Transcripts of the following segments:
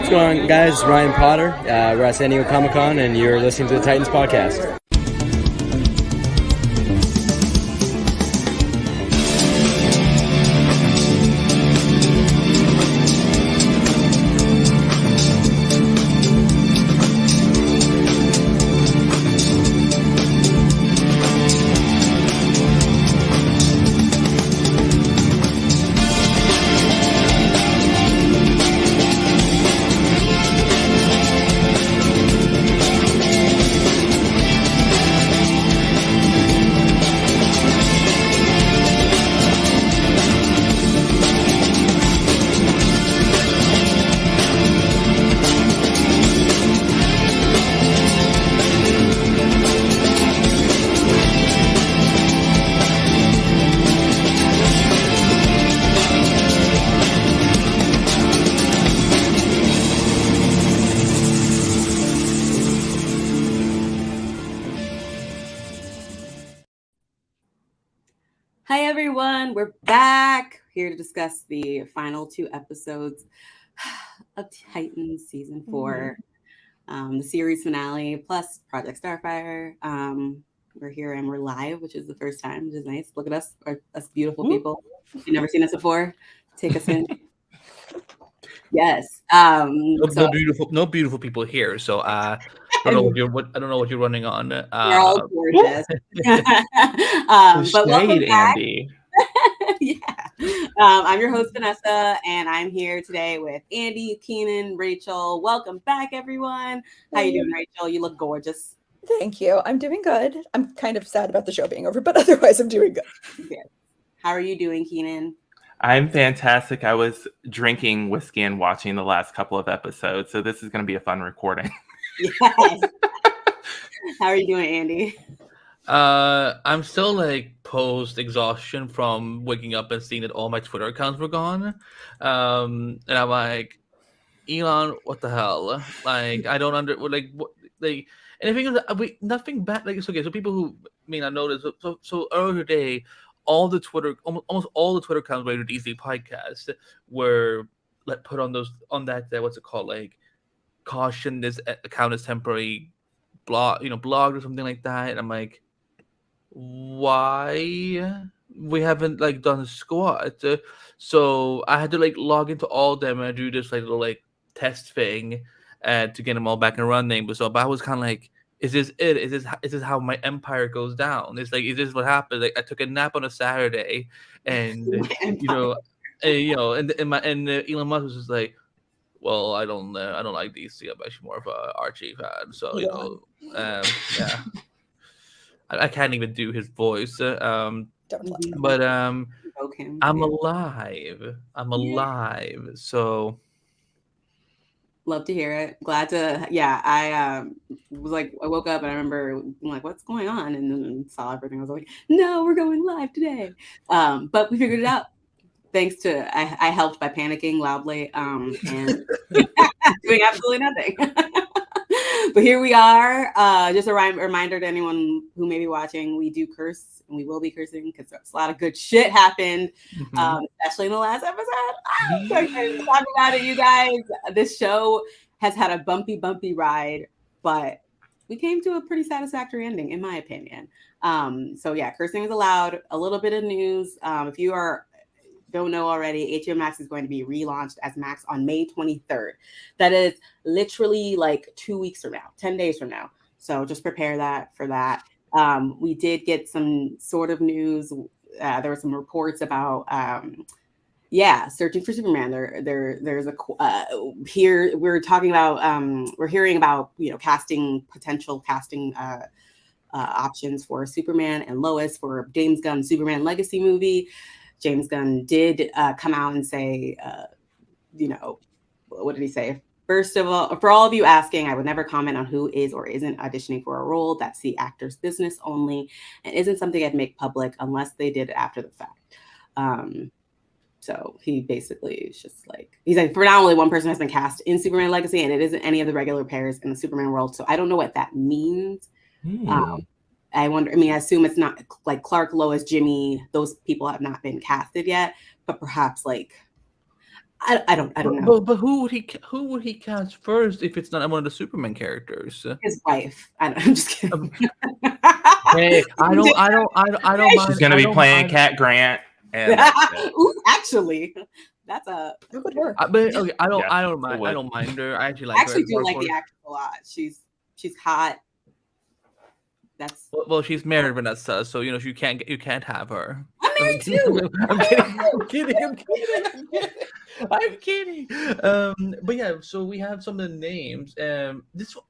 What's going on, guys? It's Ryan Potter. We're at San Diego Comic-Con, and you're listening to the Titans Podcast. Hi everyone, we're back here to discuss the final 2 episodes of Titans season 4, the series finale plus Project Starfire. We're here and we're live, which is the first time, which is nice. Look at us, us beautiful people. You've never seen us before. Take us in. Yes. No beautiful people here. So I don't know what you're running on. We're all gorgeous. But welcome back. Andy. Yeah. I'm your host, Vanessa, and I'm here today with Andy, Keenan, Rachel. Welcome back, everyone. How you doing, Rachel? You look gorgeous. Thank you. I'm doing good. I'm kind of sad about the show being over, but otherwise I'm doing good. Yeah. How are you doing, Keenan? I'm fantastic. I was drinking whiskey and watching the last couple of episodes, so this is going to be a fun recording. Yes. How are you doing, Andy? I'm still like post exhaustion from waking up and seeing that all my Twitter accounts were gone. And I'm like, Elon, what the hell? Like, I don't and the thing is that nothing bad. Like, it's okay. So people who may not know this, so earlier today, almost all the Twitter accounts related to DC podcast were like put on that what's it called, like, caution, this account is temporary, blog or something like that. And I'm like, why we haven't like done a squat? So I had to like log into all of them and do this like little like test thing to get them all back and running. But I was kind of like, is this it? Is this how my empire goes down? It's like, is this what happened? Like, I took a nap on a Saturday, and and Elon Musk was just like, well, I don't like DC. I'm actually more of a Archie fan. So yeah. I can't even do his voice. Don't but I'm alive. I'm alive. So. Love to hear it. Glad to, I was like, I woke up and I remember like, what's going on? And then saw everything. I was like, no, we're going live today. But we figured it out. Thanks to, I helped by panicking loudly and doing absolutely nothing. But here we are. Just a reminder to anyone who may be watching, we do curse and we will be cursing because a lot of good shit happened, especially in the last episode. I'm so excited to talk about it, you guys. This show has had a bumpy ride, but we came to a pretty satisfactory ending, in my opinion. So yeah, cursing is allowed. A little bit of news. If you don't know already, HBO Max is going to be relaunched as Max on May 23rd. That is literally like 2 weeks from now, 10 days from now. So just prepare for that. We did get some sort of news. There were some reports about, searching for Superman. There's here we're talking about, we're hearing about, potential casting options for Superman and Lois for James Gunn's Superman Legacy movie. James Gunn did come out and say, what did he say? First of all, for all of you asking, I would never comment on who is or isn't auditioning for a role. That's the actor's business only, and isn't something I'd make public unless they did it after the fact. So he basically is just like, he's like, for now, only one person has been cast in Superman Legacy, and it isn't any of the regular pairs in the Superman world. So I don't know what that means. I wonder, I assume it's not like Clark, Lois, Jimmy, those people have not been casted yet, but perhaps like I don't know. But who would he cast first if it's not one of the Superman characters? His wife. I'm just kidding. Hey, I don't mind. She's gonna be playing Cat Grant. And Ooh, actually, that's a It would work. But okay, I don't Yeah, mind. it would. I don't mind her. I actually I like actually her. do like the actress a lot. She's hot. That's Well, she's married, Vanessa, so you know you can't have her. I'm married too. I'm kidding. I'm kidding. But yeah, so we have some of the names. This one,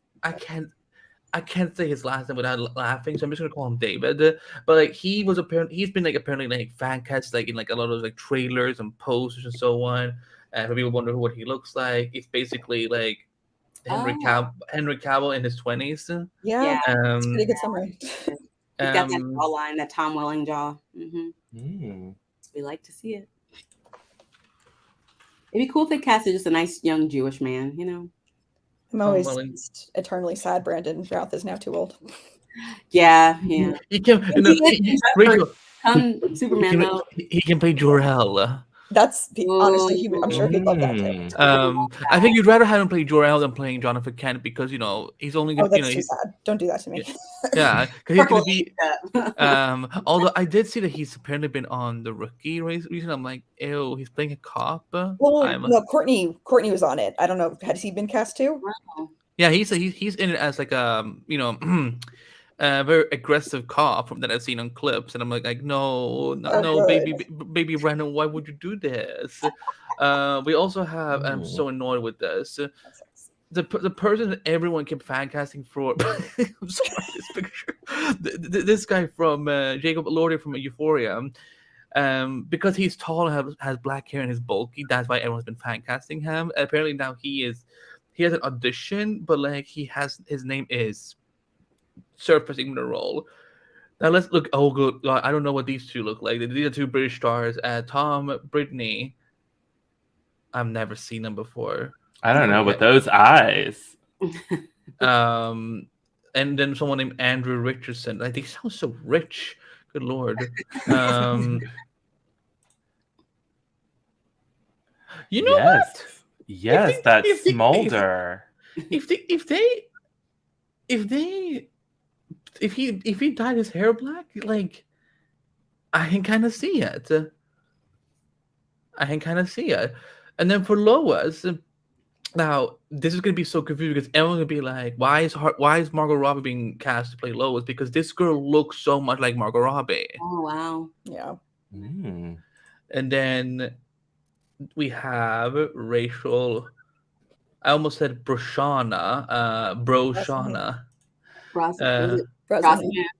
I can't say his last name without laughing, so I'm just gonna call him David. But like he's been apparently like fan cast like in like a lot of like trailers and posters and so on. For people wonder what he looks like, it's basically like Henry Cavill in his 20s. Yeah, it's a pretty good summary. He's got that jawline, that Tom Welling jaw. We like to see it. It'd be cool if they casted just a nice young Jewish man, you know. I'm always eternally sad Brandon Routh is now too old. Yeah. He can. Superman though. He can play Jor-El. That's honestly, I'm sure he'd love that too. I think you'd rather have him play Jor-El than playing Jonathan Kent because you know he's only. Oh, that's too sad. Don't do that to me. Yeah, because he's gonna be. Although I did see that he's apparently been on The Rookie recently. I'm like, ew, he's playing a cop. Well, no, Courtney was on it. I don't know. Has he been cast too? Wow. Yeah, he's in it as like a very aggressive cop that I've seen on clips, and I'm like no, baby Brandon, why would you do this? We also have, and I'm so annoyed with this. The person that everyone kept fan casting for. I'm sorry, this picture. This guy from Jacob Elordi from Euphoria. Because he's tall and has black hair and is bulky, that's why everyone's been fan casting him. Apparently now he has an audition, but like his name is surfacing the role. Now let's look. Oh, good. I don't know what these two look like. These are two British stars. Tom Brittany. I've never seen them before. I don't know, but those eyes. And then someone named Andrew Richardson. Like they sound so rich. Good lord. You know what? Yes, that smolder. If he dyed his hair black, like I can kind of see it. And then for Lois, now this is gonna be so confusing because everyone's gonna be like, why is Margot Robbie being cast to play Lois? Because this girl looks so much like Margot Robbie. Oh wow. Yeah. And then we have Rachel. I almost said Broshana. Brosnahan.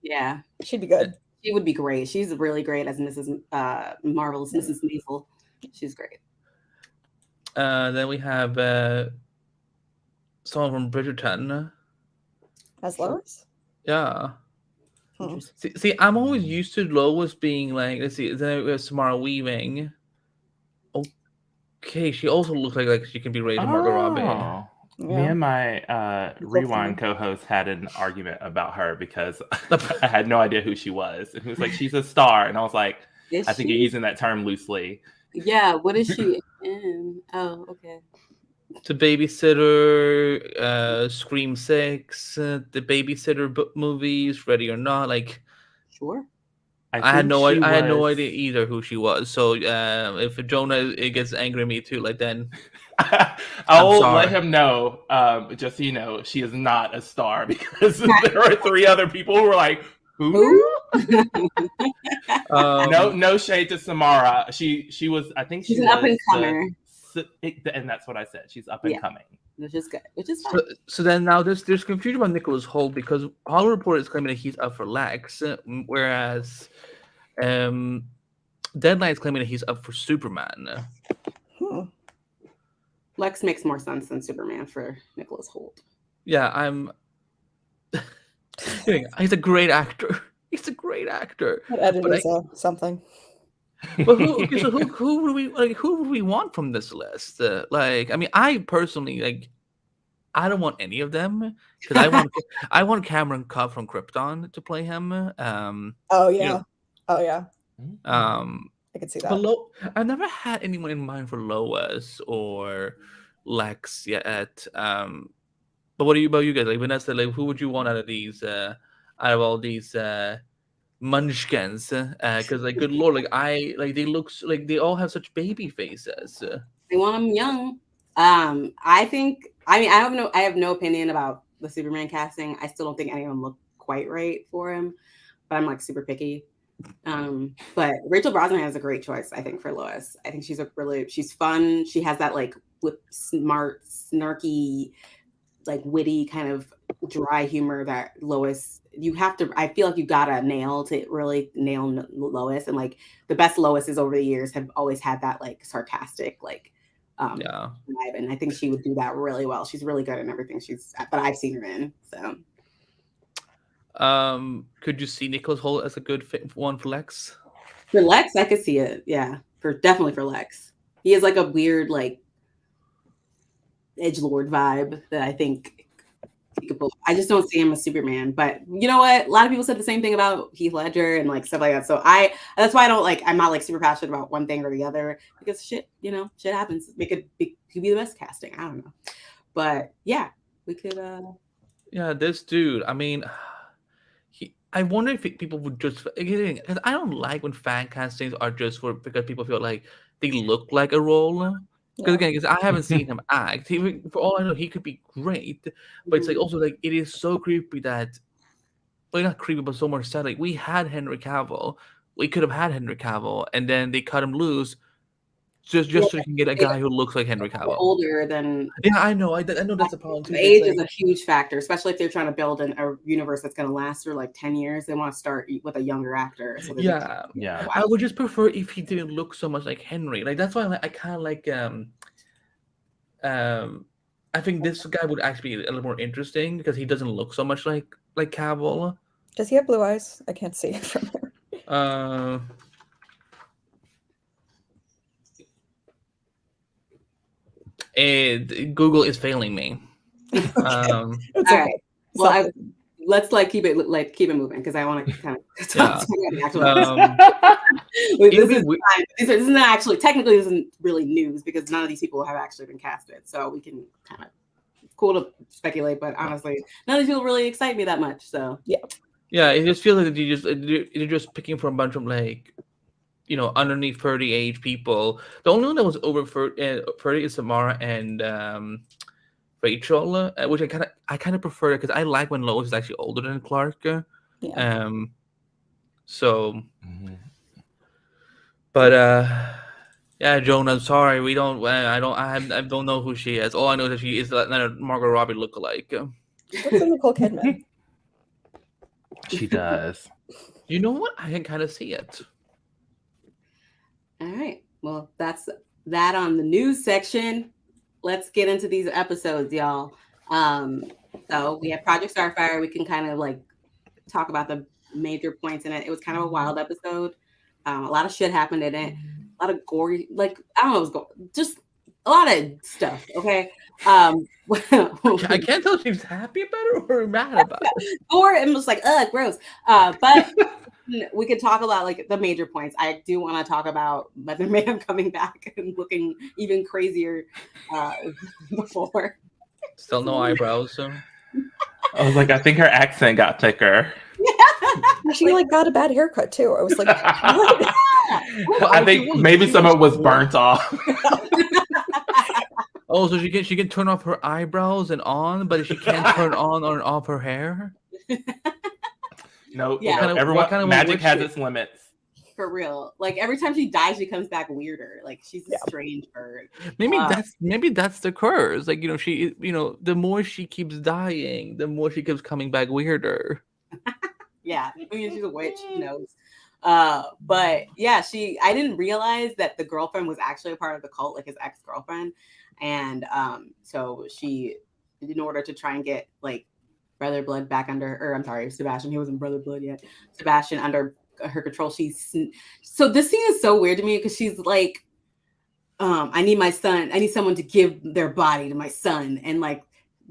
Yeah. She'd be good. She would be great. She's really great as Mrs. Marvelous Mrs. Maisel. She's great. Then we have someone from Bridgerton. As Lois? Yeah. See, I'm always used to Lois being like, let's see, then we have Samara Weaving. Okay, she also looks like she can be raised Margot Robbie. Yeah. Me and my Rewind co-host had an argument about her because I had no idea who she was. And he was like, she's a star. And I was like, I think you're using that term loosely. Yeah, what is she in? Oh, okay. The Babysitter, Scream 6, the Babysitter book movies, Ready or Not, like. Sure. I had no idea either who she was. So if Jonah gets angry at me too, like then I'll let him know. Just so you know, she is not a star because there are 3 other people who were like, who? No shade to Samara. She was. I think she's an up and comer. And that's what I said. She's up and coming. Which is good. Which is fine. So then now there's confusion about Nicholas Hoult because Hollywood Reporter is claiming that he's up for Lex, whereas Deadline is claiming that he's up for Superman. Lex makes more sense than Superman for Nicholas Hoult. Yeah, I'm. He's a great actor. That edit is something. But who would we want from this list? I mean, I personally I don't want any of them because I want Cameron Cobb from Krypton to play him. I could see that. But I've never had anyone in mind for Lois or Lex yet. But what about you guys? Like Vanessa, like who would you want out of all these munchkins? Because like, good lord, they look like they all have such baby faces. They want them young. I have no opinion about the Superman casting. I still don't think any of them look quite right for him, but I'm like super picky. But Rachel Brosnahan is a great choice, I think, for Lois. I think she's fun. She has that like smart, snarky, like witty kind of dry humor that Lois, I feel like you gotta nail to really nail Lois. And like the best Loises over the years have always had that like sarcastic, like vibe. And I think she would do that really well. She's really good in everything but I've seen her in. So could you see Nicholas Hoult as a good fit one for Lex? For Lex, I could see it. Yeah, definitely for Lex. He has like a weird like edgelord vibe that I think he could pull. I just don't see him as Superman. But you know what? A lot of people said the same thing about Heath Ledger and like stuff like that. So that's why I'm not like super passionate about one thing or the other, because shit happens. It could be the best casting. I don't know. But yeah, we could yeah, this dude, I mean, I wonder if people would just, because I don't like when fan castings are just because people feel like they look like a role. Because I haven't seen him act. For all I know, he could be great. But it's like also like it is so creepy that, well, not creepy, but so much sad. Like we had Henry Cavill. We could have had Henry Cavill, and then they cut him loose just so you can get a guy who looks like Henry Cavill. Older than. Yeah, I know. I know that's a problem too. Age is a huge factor, especially if they're trying to build a universe that's going to last for like 10 years. They want to start with a younger actor. So yeah. I would just prefer if he didn't look so much like Henry. Like that's why I kind of like. I think this guy would actually be a little more interesting because he doesn't look so much like Cavill. Does he have blue eyes? I can't see it from here. Google is failing me. All right. Well, let's keep it moving because I want to kind of talk this isn't actually technically isn't really news because none of these people have actually been casted, so we can kind of, it's cool to speculate, but honestly none of these people really excite me that much. So yeah, it just feels like you're just picking from a bunch of like, underneath 30 age people. The only one that was over 30 is Samara and Rachel, which I kind of prefer because I like when Lois is actually older than Clark. But yeah, Jonah, sorry, we don't. I don't know who she is. All I know is that she is not a Margot Robbie lookalike. What's Nicole Kidman? She does. You know what? I can kind of see it. All right. Well, that's that on the news section. Let's get into these episodes, y'all. So we have Project Starfire. We can kind of like talk about the major points in it. It was kind of a wild episode. A lot of shit happened in it. A lot of gory, like I don't know, it was just a lot of stuff. Okay. I can't tell if she's happy about it or mad about it. Or it was like, gross. But we could talk about like the major points. I do want to talk about Weatherman coming back and looking even crazier before. Still no eyebrows. So. I was like, I think her accent got thicker. She like got a bad haircut too. I was like, I think maybe some of it was burnt off. Oh, so she can turn off her eyebrows and on, but she can't turn on or off her hair. No, everyone. Magic has its limits. For real, like every time she dies, she comes back weirder. Like she's a strange bird. Maybe that's the curse. Like she, the more she keeps dying, the more she keeps coming back weirder. Yeah, I mean she's a witch. Who knows? But yeah, I didn't realize that the girlfriend was actually a part of the cult, like his ex-girlfriend. And so she, in order to try and get like Brother Blood back under, or I'm sorry, Sebastian, he wasn't Brother Blood yet, Sebastian under her control. So this scene is so weird to me because she's like, I need my son, I need someone to give their body to my son. And like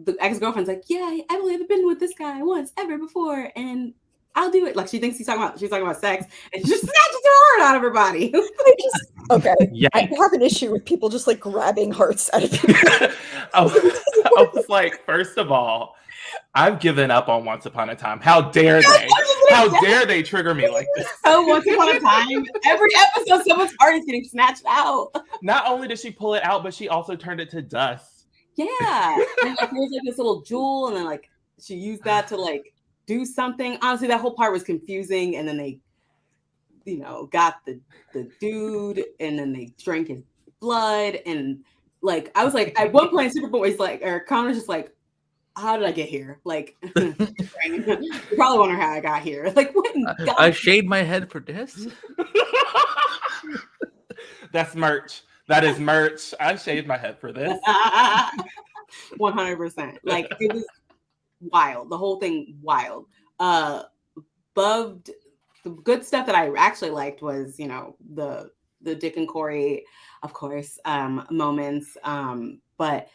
the ex-girlfriend's like, yeah, I've only ever been with this guy once ever before. And I'll do it. Like she's talking about sex, and she just snatches her heart out of her body. Okay. Yeah. I have an issue with people just like grabbing hearts out of people. I was like, first of all, I've given up on Once Upon a Time. How dare they? How dare they trigger me like this? So Once Upon a Time, every episode, someone's heart is getting snatched out. Not only did she pull it out, but she also turned it to dust. Yeah, and like, there was like this little jewel, and then like she used that to like do something. Honestly, that whole part was confusing. And then they, got the dude, and then they drank his blood, and like I was like, at one point, Superboy's like, or Connor's just like, how did I get here? Like, you probably wonder how I got here. Like, what? I shaved my head for this. That's merch. That is merch. I shaved my head for this. 100%. Like, it was wild. The whole thing wild. Loved the good stuff that I actually liked was, the Dick and Corey, of course, moments. But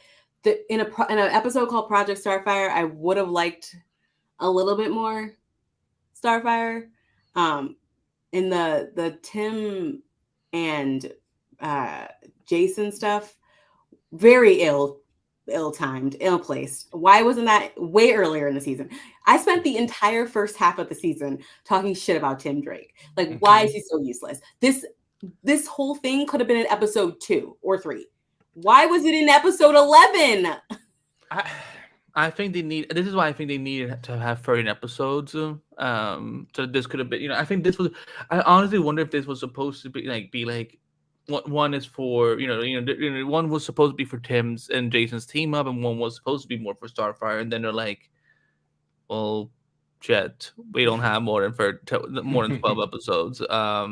in an episode called Project Starfire, I would have liked a little bit more Starfire. In the Tim and Jason stuff, very ill-timed, ill-placed. Why wasn't that way earlier in the season? I spent the entire first half of the season talking shit about Tim Drake. Like, why is he so useless? This whole thing could have been in episode 2 or 3. Why was it in episode 11? I think this is why I think they needed to have 13 episodes. So this could have been, I think this was, I honestly wonder if this was supposed to be like one is for, one was supposed to be for Tim's and Jason's team up, and one was supposed to be more for Starfire. And then they're like, well, shit, we don't have more than 12 episodes. Yeah,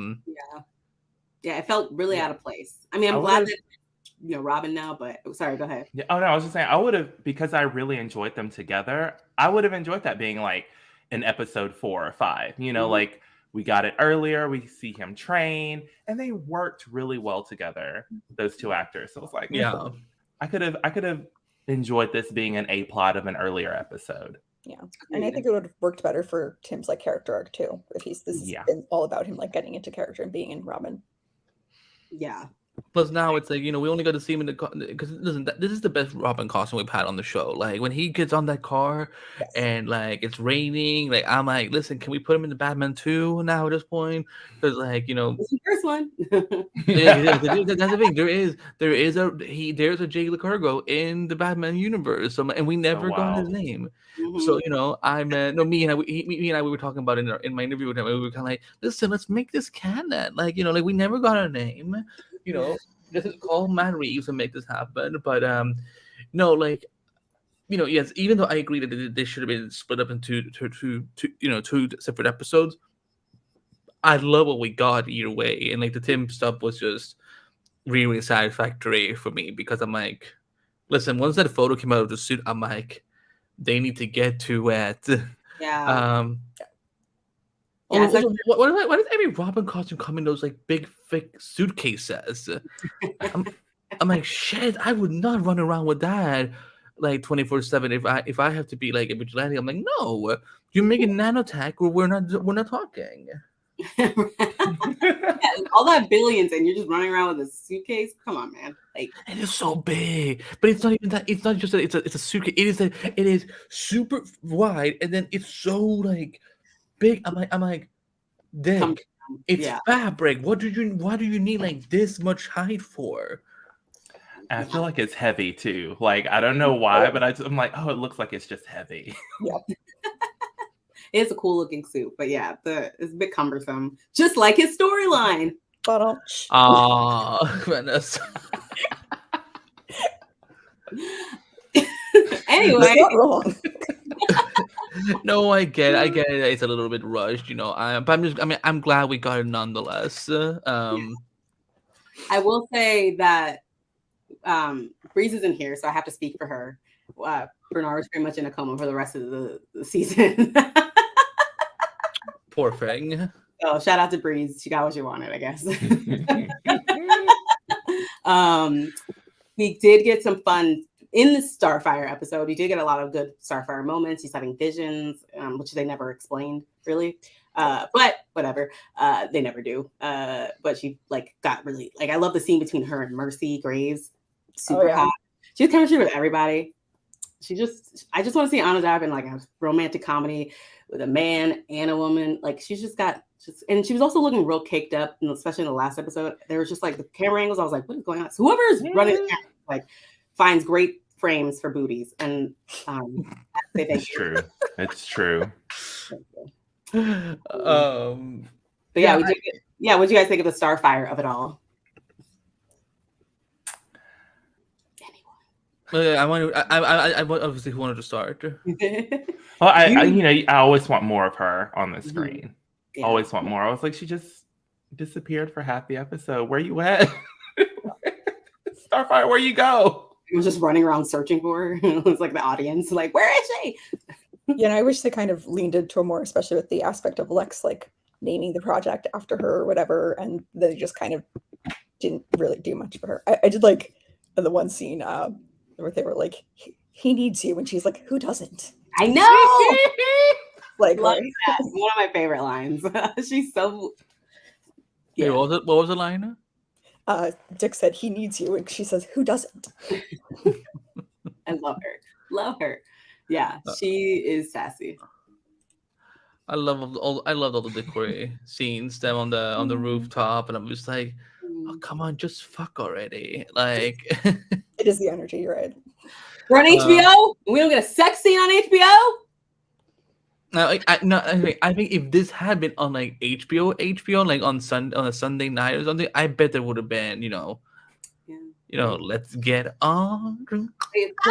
it felt really out of place. I mean, I'm glad that Robin now, but sorry, go ahead. Yeah, I was just saying, I would have, because I really enjoyed them together, I would have enjoyed that being like in episode 4 or 5. Like we got it earlier, we see him train, and they worked really well together, those two actors. So it's like, yeah, I could have enjoyed this being an A plot of an earlier episode. Yeah, and I think it would have worked better for Tim's like character arc too, if this has been all about him like getting into character and being in Robin. Yeah. Plus now it's like, we only got to see him in the car, because listen, this is the best Robin costume we've had on the show. Like when he gets on that car and like it's raining, like I'm like, listen, can we put him in the Batman 2 now at this point? Because like, it's the first one. that's the thing. There's a Jay Licurgo in the Batman universe, and we never got his name. Mm-hmm. So me and I we were talking about it in my interview with him. We were kind of like, listen, let's make this canon. Like like we never got a name. This is call Matt Reeves and make this happen. But yes, even though I agree that they should have been split up into two separate episodes, I love what we got either way. And like the Tim stuff was just really satisfactory for me, because I'm like, listen, once that photo came out of the suit, I'm like, they need to get to it. Yeah. Why does every Robin costume come in those like big thick suitcases? I'm like, shit, I would not run around with that like 24/7 if I have to be like a vigilante. I'm like, no, you make a nanotech or we're not talking. All that billions and you're just running around with a suitcase. Come on, man. Like, it is so big, but it's not even that. It's not just that it's a suitcase. It is super wide, and then it's so like big. I'm like, Dick, it's fabric. Why do you need like this much height for? I feel like it's heavy too. Like I don't know why, but I'm like, oh, it looks like it's just heavy. Yep. It's a cool looking suit, but yeah, it's a bit cumbersome. Just like his storyline. Goodness. Anyway. Not wrong. No, I get it. It's a little bit rushed, but I'm glad we got it nonetheless. I will say that Breeze isn't here, so I have to speak for her. Bernard was pretty much in a coma for the rest of the season. Poor thing. So shout out to Breeze. She got what she wanted, I guess. We did get some fun in the Starfire episode, we did get a lot of good Starfire moments. He's having visions, which they never explained really. But whatever, they never do. But she like got really like I love the scene between her and Mercy Graves. Super hot. She has chemistry with everybody. I just want to see Anna Dive in like a romantic comedy with a man and a woman. Like she's just got and she was also looking real caked up, especially in the last episode. There was just like the camera angles. I was like, what is going on? So whoever is running the camera, like finds great frames for booties. And it's true. It's true. But yeah, we did what do you guys think of the Starfire of it all? I obviously wanted to start. Well, I always want more of her on the screen. Yeah. Always want more. I was like, she just disappeared for half the episode. Where you at? Starfire, where you go? He was just running around searching for her. It was like the audience, like, where is she? Yeah, and I wish they kind of leaned into it more, especially with the aspect of Lex like naming the project after her or whatever, and they just kind of didn't really do much for her. I did like the one scene where they were like, he needs you, and she's like, who doesn't? I know. Like love that. One of my favorite lines. She's so. Yeah. Hey, what was the line? Dick said he needs you, and she says, "Who doesn't?" I love her. Love her. Yeah, she is sassy. I love all the decoy scenes. Them on the rooftop, and I'm just like, oh come on, just fuck already. Like, it is the energy. You're right. We're on HBO. We don't get a sex scene on HBO. No, I think if this had been on like HBO, like on a Sunday night or something, I bet there would have been, let's get on. Well,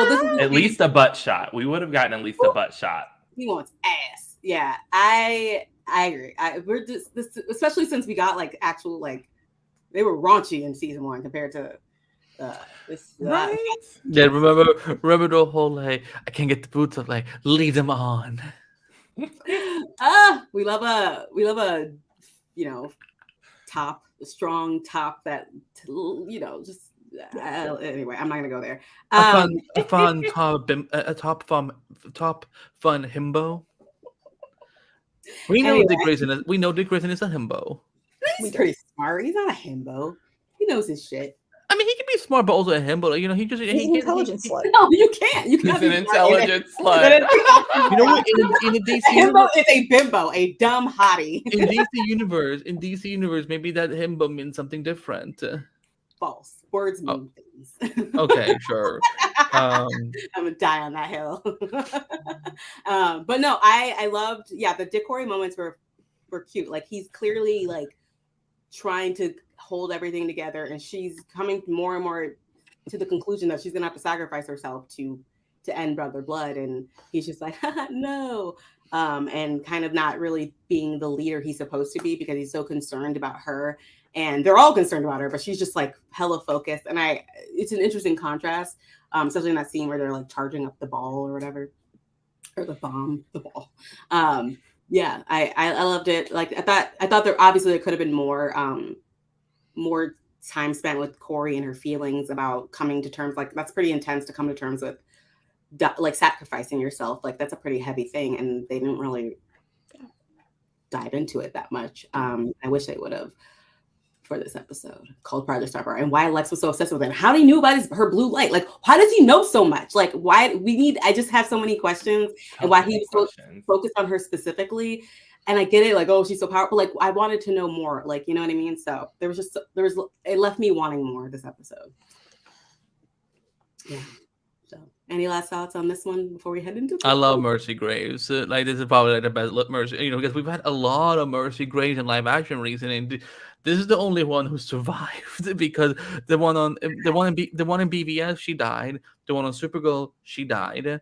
this is at least a butt shot. We would have gotten at least a butt shot. He wants ass. Yeah, I agree. We're just this, especially since we got like actual like they were raunchy in season 1 compared to this. Right? Yeah, remember the whole like I can't get the boots up, like leave them on. We love a top, a strong top that just anyway, I'm not gonna go there. A fun top fun himbo. We know Dick Grayson is a himbo. He's pretty smart. He's not a himbo. He knows his shit. I mean, he can be smart, but also a himbo. He's an intelligent slut. No, you can't. You can't. He's an intelligent slut. You know what? In the DC himbo is a bimbo, a dumb hottie. In DC universe, maybe that himbo means something different. False. Words mean things. Okay, sure. I'm gonna die on that hill. But no, I loved. Yeah, the Decory moments were cute. Like he's clearly like trying to hold everything together, and she's coming more and more to the conclusion that she's gonna have to sacrifice herself to end Brother Blood, and he's just like no, and kind of not really being the leader he's supposed to be because he's so concerned about her, and they're all concerned about her, but she's just like hella focused. And it's an interesting contrast, especially in that scene where they're like charging up the ball or whatever, or the ball. Yeah, I loved it. Like I thought there obviously there could have been more time spent with Corey and her feelings about coming to terms. Like that's pretty intense to come to terms with, like sacrificing yourself. Like that's a pretty heavy thing, and they didn't really dive into it that much. I wish they would have for this episode called Project Starfire, and why Lex was so obsessed with him. How do he knew about her blue light? Like, how does he know so much? Like, why I just have so many questions, and why he was so focused on her specifically. And I get it, like, oh, she's so powerful. Like, I wanted to know more, like, you know what I mean? So it left me wanting more this episode. Yeah. So, any last thoughts on this one before we head into it? I love Mercy Graves. Like, this is probably like the best Mercy, because we've had a lot of Mercy Graves in live action recently. And this is the only one who survived because the one in BVS, she died. The one on Supergirl, she died.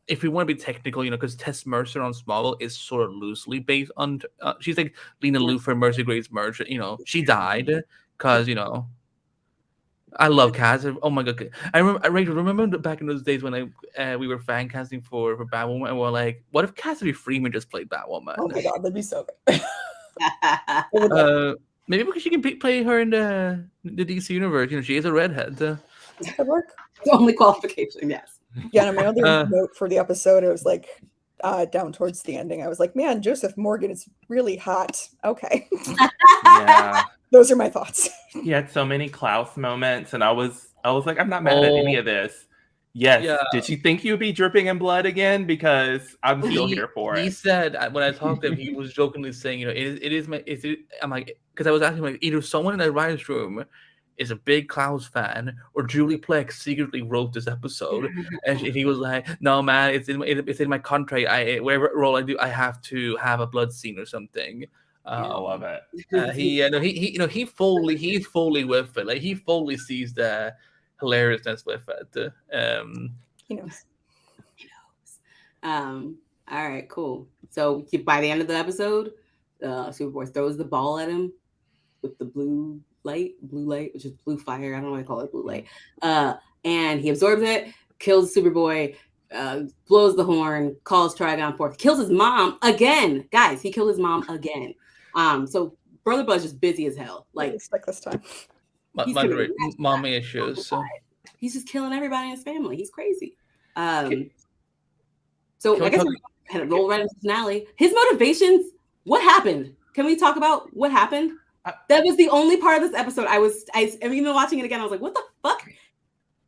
If we want to be technical, because Tess Mercer on Smallville is sort of loosely based on, she's like Lena Luthor, Mercy Graves merger. She died because I love Cass. Oh my god, I remember back in those days when we were fan casting for Batwoman, and we're like, what if Cassidy Freeman just played Batwoman? Oh my god, that'd be so good. Maybe because she can play her in the DC universe. She is a redhead. Good work. The only qualification, yes. Yeah, no, my other note for the episode, it was like down towards the ending. I was like, man, Joseph Morgan is really hot. Okay. Yeah. Those are my thoughts. He had so many Klaus moments, and I was like, I'm not mad at any of this. Yes. Yeah. Did she think you'd be dripping in blood again? Because I'm still here for it. He said when I talked to him, he was jokingly saying, you know, it is my. I'm like, because I was asking him, like, either someone in the writers' room is a big Klaus fan, or Julie Plex secretly wrote this episode, and he was like, "No, man, it's in my contract. Whatever role I do, I have to have a blood scene or something." I love it. He's fully with it. Like, he fully sees the hilariousness with it. He knows. All right, cool. So by the end of the episode, Superboy throws the ball at him with the blue light, which is blue fire. I don't know why they call it blue light. And he absorbs it, kills Superboy, blows the horn, calls Trigon forth, kills his mom again. Guys, he killed his mom again. So Brother Blood's just busy as hell. Like this time. Mommy issues. So. He's just killing everybody in his family. He's crazy. So I guess we had to roll right into the finale. His motivations. What happened? Can we talk about what happened? That was the only part of this episode. I even watching it again. I was like, what the fuck?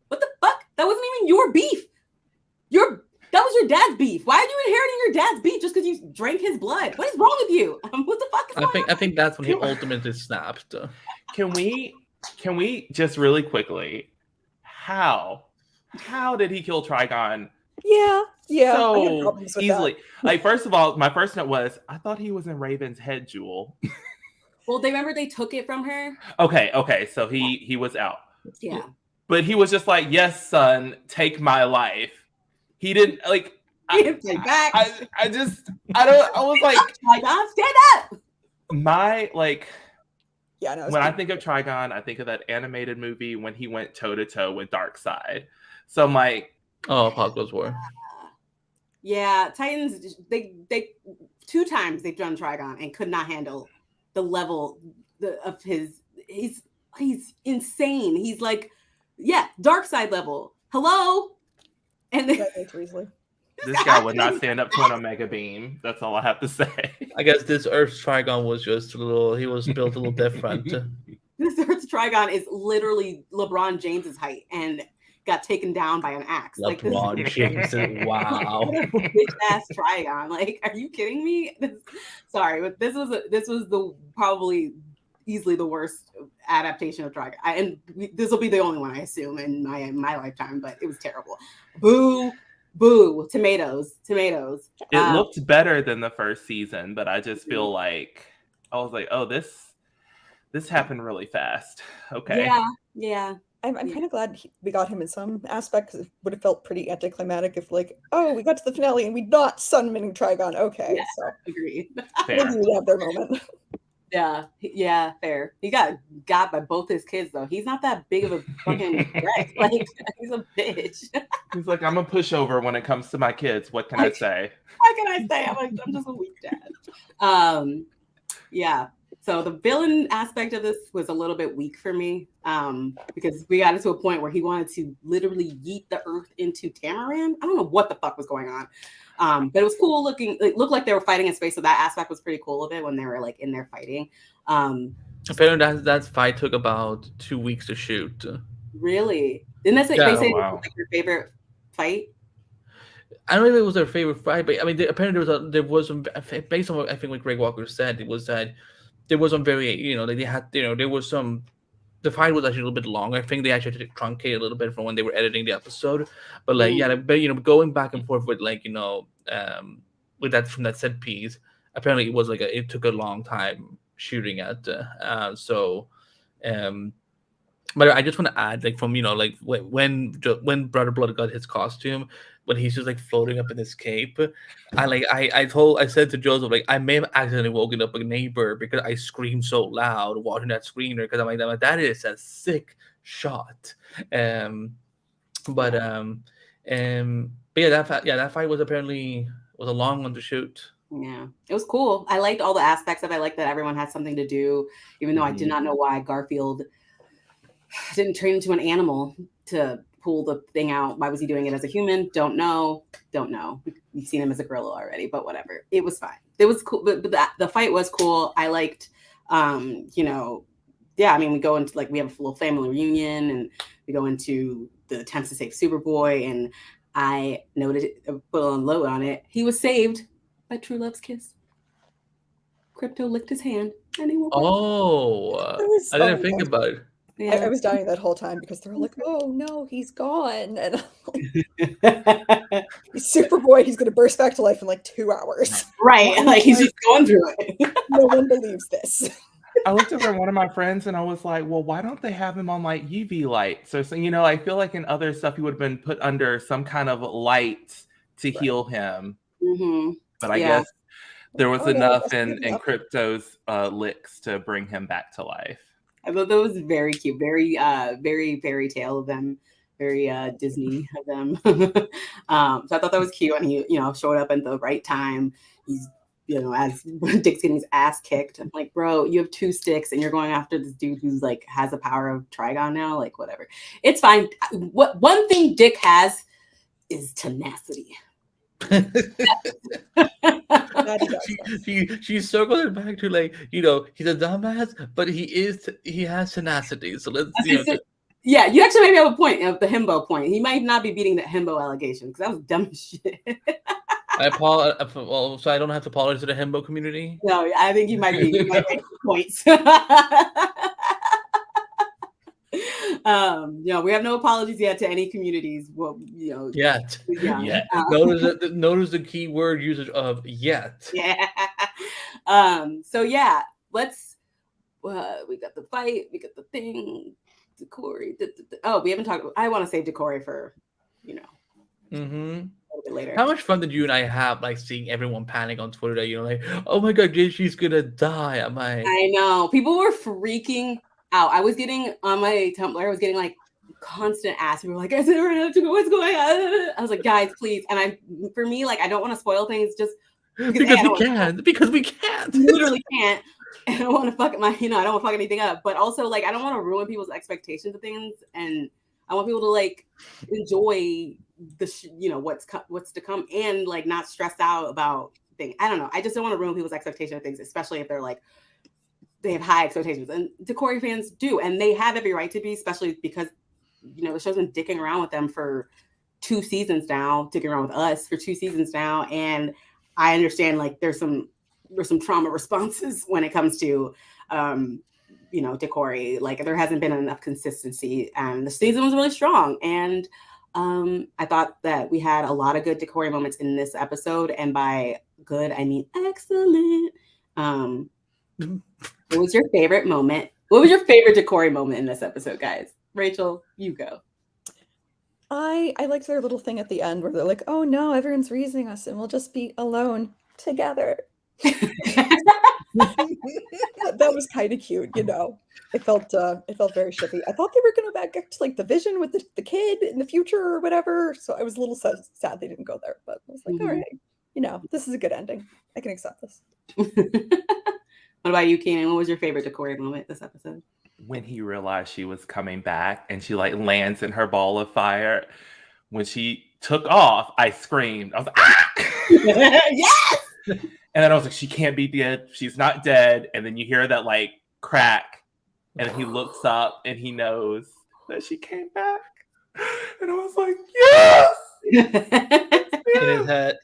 What the fuck? That wasn't even your beef. That was your dad's beef. Why are you inheriting your dad's beef just because you drank his blood? What is wrong with you? What the fuck is going on? I think that's when he ultimately snapped. Can we just really quickly? How did he kill Trigon? Yeah. So easily. Like, first of all, my first note was, I thought he was in Raven's head jewel. Well, they took it from her. Okay. So he was out. Yeah. But he was just like, yes, son, take my life. He didn't like. He didn't play back. I was like, Trigon, stand up. My like. Yeah, no, when I think of Trigon, I think of that animated movie when he went toe to toe with Darkseid. So I'm like, Apocalypse War. Yeah, Titans. They 2 times they've done Trigon and could not handle the level of his. He's insane. He's like, Darkseid level. Hello, and then, this guy would not stand up to an Omega Beam. That's all I have to say. I guess this Earth's Trigon was just a little. He was built a little different. This Earth's Trigon is literally LeBron James's height and got taken down by an axe. LeBron James, wow. Bitch ass Trigon. Like, are you kidding me? Sorry, but this was the probably easily the worst adaptation of Trigon, and this will be the only one I assume in my lifetime. But it was terrible. Boo, tomatoes. It looked better than the first season, but I just feel like I was like, oh, this happened really fast. Okay. Yeah. I'm kind of glad we got him in some aspect, because it would have felt pretty anticlimactic if, like, we got to the finale and we not summoning Trigon. Okay, yeah, so agreed. maybe we have their moment. Yeah, fair. He got by both his kids though. He's not that big of a fucking wreck. Like, he's a bitch. He's like, I'm a pushover when it comes to my kids. What can I say? What can I say? I'm just a weak dad. Yeah. So the villain aspect of this was a little bit weak for me, because we got into a point where he wanted to literally yeet the Earth into Tamaran. I don't know what the fuck was going on, but it was cool looking. It looked like they were fighting in space, so that aspect was pretty cool of it when they were like in there fighting. Apparently, that fight took about 2 weeks to shoot. Really? Didn't that say, they say it was like your favorite fight? I don't know if it was their favorite fight, but I mean, apparently there was some, based on what I think what Greg Walker said, it was that there was some very, they had, there was some, the fight was actually a little bit long. I think they actually had to truncate a little bit from when they were editing the episode. But going back and forth with with that from that set piece, apparently it was it took a long time shooting at. But I just want to add, from when Brother Blood got his costume, when he's just floating up in his cape, I said to Joseph, I may have accidentally woken up a neighbor because I screamed so loud watching that screener, because I'm like, that is a sick shot. That fight was apparently a long one to shoot. Yeah, it was cool. I liked all the aspects of it. I liked that everyone had something to do, even though I did not know why Garfield didn't turn into an animal to pull the thing out. Why was he doing it as a human? Don't know. We've seen him as a gorilla already, but whatever. It was fine. It was cool, but the fight was cool. I liked, yeah. I mean, we go into like we have a little family reunion, and we go into the attempts to save Superboy, and I noted put on low on it. He was saved by True Love's kiss. Crypto licked his hand, and he woke up. Oh, I didn't think about it. Yeah. I was dying that whole time because they were like, "Oh no, he's gone," and I'm like, he's Superboy. He's gonna burst back to life in like 2 hours. Right, like he's just going through it. No one believes this. I looked over at one of my friends and I was like, well, why don't they have him on like UV lights? So I feel like in other stuff he would have been put under some kind of light to heal him. Mm-hmm. But I guess there was enough in Crypto's licks to bring him back to life. I thought that was very cute, very very fairy tale of them, very Disney of them. So I thought that was cute, and he showed up at the right time. He's as Dick's getting his ass kicked. I'm like, bro, you have 2 sticks and you're going after this dude who's like has the power of Trigon now. Like, whatever, it's fine. What one thing Dick has is tenacity. She circled it back to like he's a dumbass, but he has tenacity. So let's yeah, you actually maybe have a point of the himbo point. He might not be beating that himbo allegation because that was dumb as shit. I apologize. Well, so I don't have to apologize to the himbo community. No, I think you might make points. We have no apologies yet to any communities. Well, yet. Yeah. Notice the key word usage of yet. Yeah. So yeah, let's. We got the fight. We got the thing. Decory. Oh, we haven't talked. I want to save Decory for, Mm-hmm. a little bit later. How much fun did you and I have, like seeing everyone panic on Twitter? Like, oh my god, she's gonna die. I'm like, I know people were freaking out. I was getting on my Tumblr. I was getting like constant ass. People were like, "Is it enough to go? What's going on?" I was like, "Guys, please!" And for me, like, I don't want to spoil things just because we can't. Literally can't. And I don't want to fuck I don't want to fuck anything up. But also, like, I don't want to ruin people's expectations of things, and I want people to like enjoy the what's to come, and like not stressed out about things. I don't know. I just don't want to ruin people's expectation of things, especially if they're like they have high expectations, and Decory fans do, and they have every right to be, especially because the show's been dicking around with them for 2 seasons now, dicking around with us for 2 seasons now, and I understand like there's some trauma responses when it comes to Decory. Like there hasn't been enough consistency, and the season was really strong, and I thought that we had a lot of good Decory moments in this episode, and by good I mean excellent. What was your favorite moment? What was your favorite Decory moment in this episode, guys? Rachel, you go. I liked their little thing at the end where they're like, "Oh no, everyone's raising us, and we'll just be alone together." That was kind of cute, It felt very shippy. I thought they were going to back to like the vision with the kid in the future or whatever. So I was a little sad they didn't go there, but I was like, all right, this is a good ending. I can accept this. What about you, Keenan? What was your favorite Decory moment this episode? When he realized she was coming back and she like lands in her ball of fire. When she took off, I screamed. I was like, ah! Yes! And then I was like, she can't be dead. She's not dead. And then you hear that like crack. And he looks up and he knows that she came back. And I was like, yes!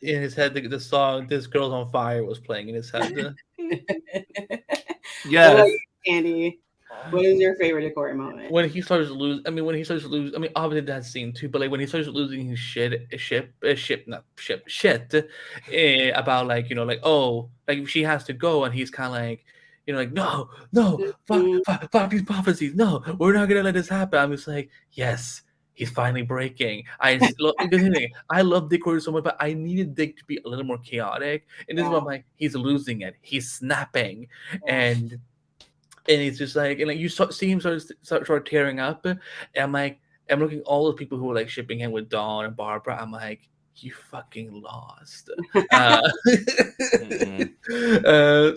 In his head, the song "This Girl's on Fire" was playing in his head. Yes. Andy, what is your favorite Decory moment? When he starts to lose. Obviously that scene too, but like when he starts losing his shit about like oh, like she has to go, and he's kind of like like no, fuck these prophecies, no, we're not gonna let this happen. I'm just like, yes. He's finally breaking. I love Decory so much, but I needed Dick to be a little more chaotic. And this is why I'm like, he's losing it. He's snapping, and it's just like, and like you see him start tearing up. And I'm like, I'm looking at all the people who were like shipping him with Dawn and Barbara. I'm like, you fucking lost.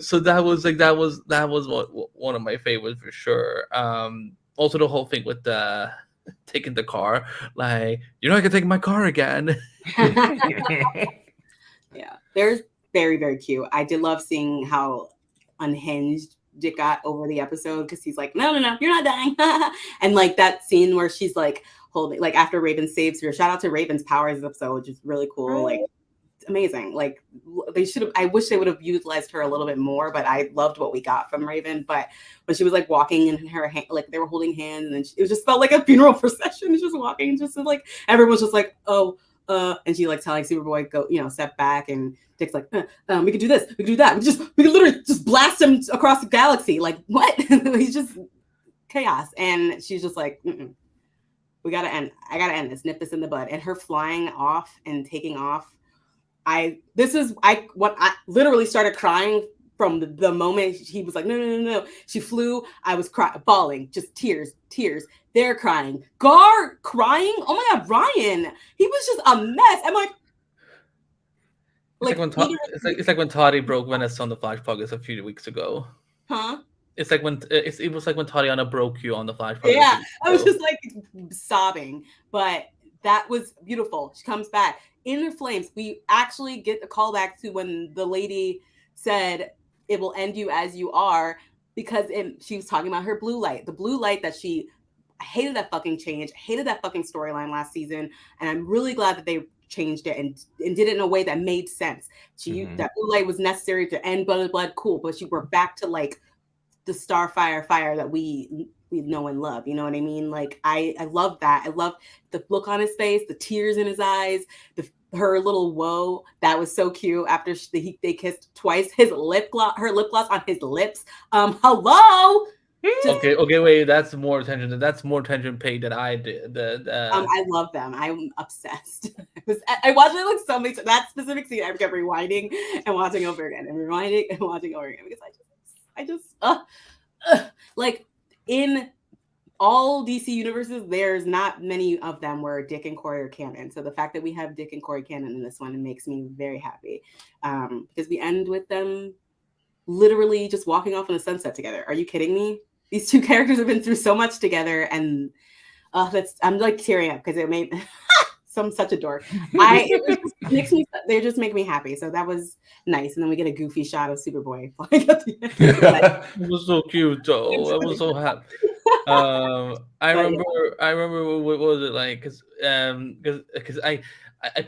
So that was one of my favorites for sure. also the whole thing with taking the car, like you're not gonna take my car again. Yeah, there's very, very cute. I did love seeing how unhinged Dick got over the episode because he's like, no, you're not dying. And like that scene where she's like holding, like after Raven saves her. Shout out to Raven's powers episode, which is really cool. Right. Like amazing. Like they should have. I wish they would have utilized her a little bit more, but I loved what we got from Raven. But when she was like walking in her hand, like they were holding hands, and then it just felt like a funeral procession. It's just walking, just like everyone's just like, oh. And she like telling Superboy, go, step back, and Dick's like, we could do this, we could do that, we could literally just blast him across the galaxy. Like what? He's just chaos. And she's just like, we gotta end. I gotta end this. Nip this in the bud. And her flying off and taking off. I literally started crying from the moment he was like, no. She flew. I was bawling, just tears. They're crying. Gar crying. Oh my God, Ryan. He was just a mess. I'm like, it's like when Toddy broke Venice on the Flash Pockets a few weeks ago. Huh? It's like when it was like when Tatiana broke you on the Flash Pockets. Yeah, I was just like sobbing, but that was beautiful. She comes back in the flames. We actually get a callback to when the lady said it will end you as you are, because she was talking about her blue light, the blue light that I hated that fucking change. I hated that fucking storyline last season. And I'm really glad that they changed it and did it in a way that made sense. That blue light was necessary to end blood, cool. But we're back to like the Starfire fire that we know and love. You know what I mean? Like I love that. I love the look on his face, the tears in his eyes, her little whoa. That was so cute. After they kissed twice, her lip gloss on his lips. Hello. Okay, wait. That's more attention paid than I did. I love them. I'm obsessed. I watched it like so many times. That specific scene, I kept rewinding and watching over again, and rewinding and watching over again, because I just like in all DC universes, there's not many of them where Dick and Corey are canon. So the fact that we have Dick and Corey canon in this one makes me very happy, because we end with them literally just walking off in the sunset together. Are you kidding me? These two characters have been through so much together, and I'm like tearing up because it made I'm such a dork. They just make me happy. So that was nice. And then we get a goofy shot of Superboy flying at the end. It was so cute, though. I was so happy. I remember what was it like? Because I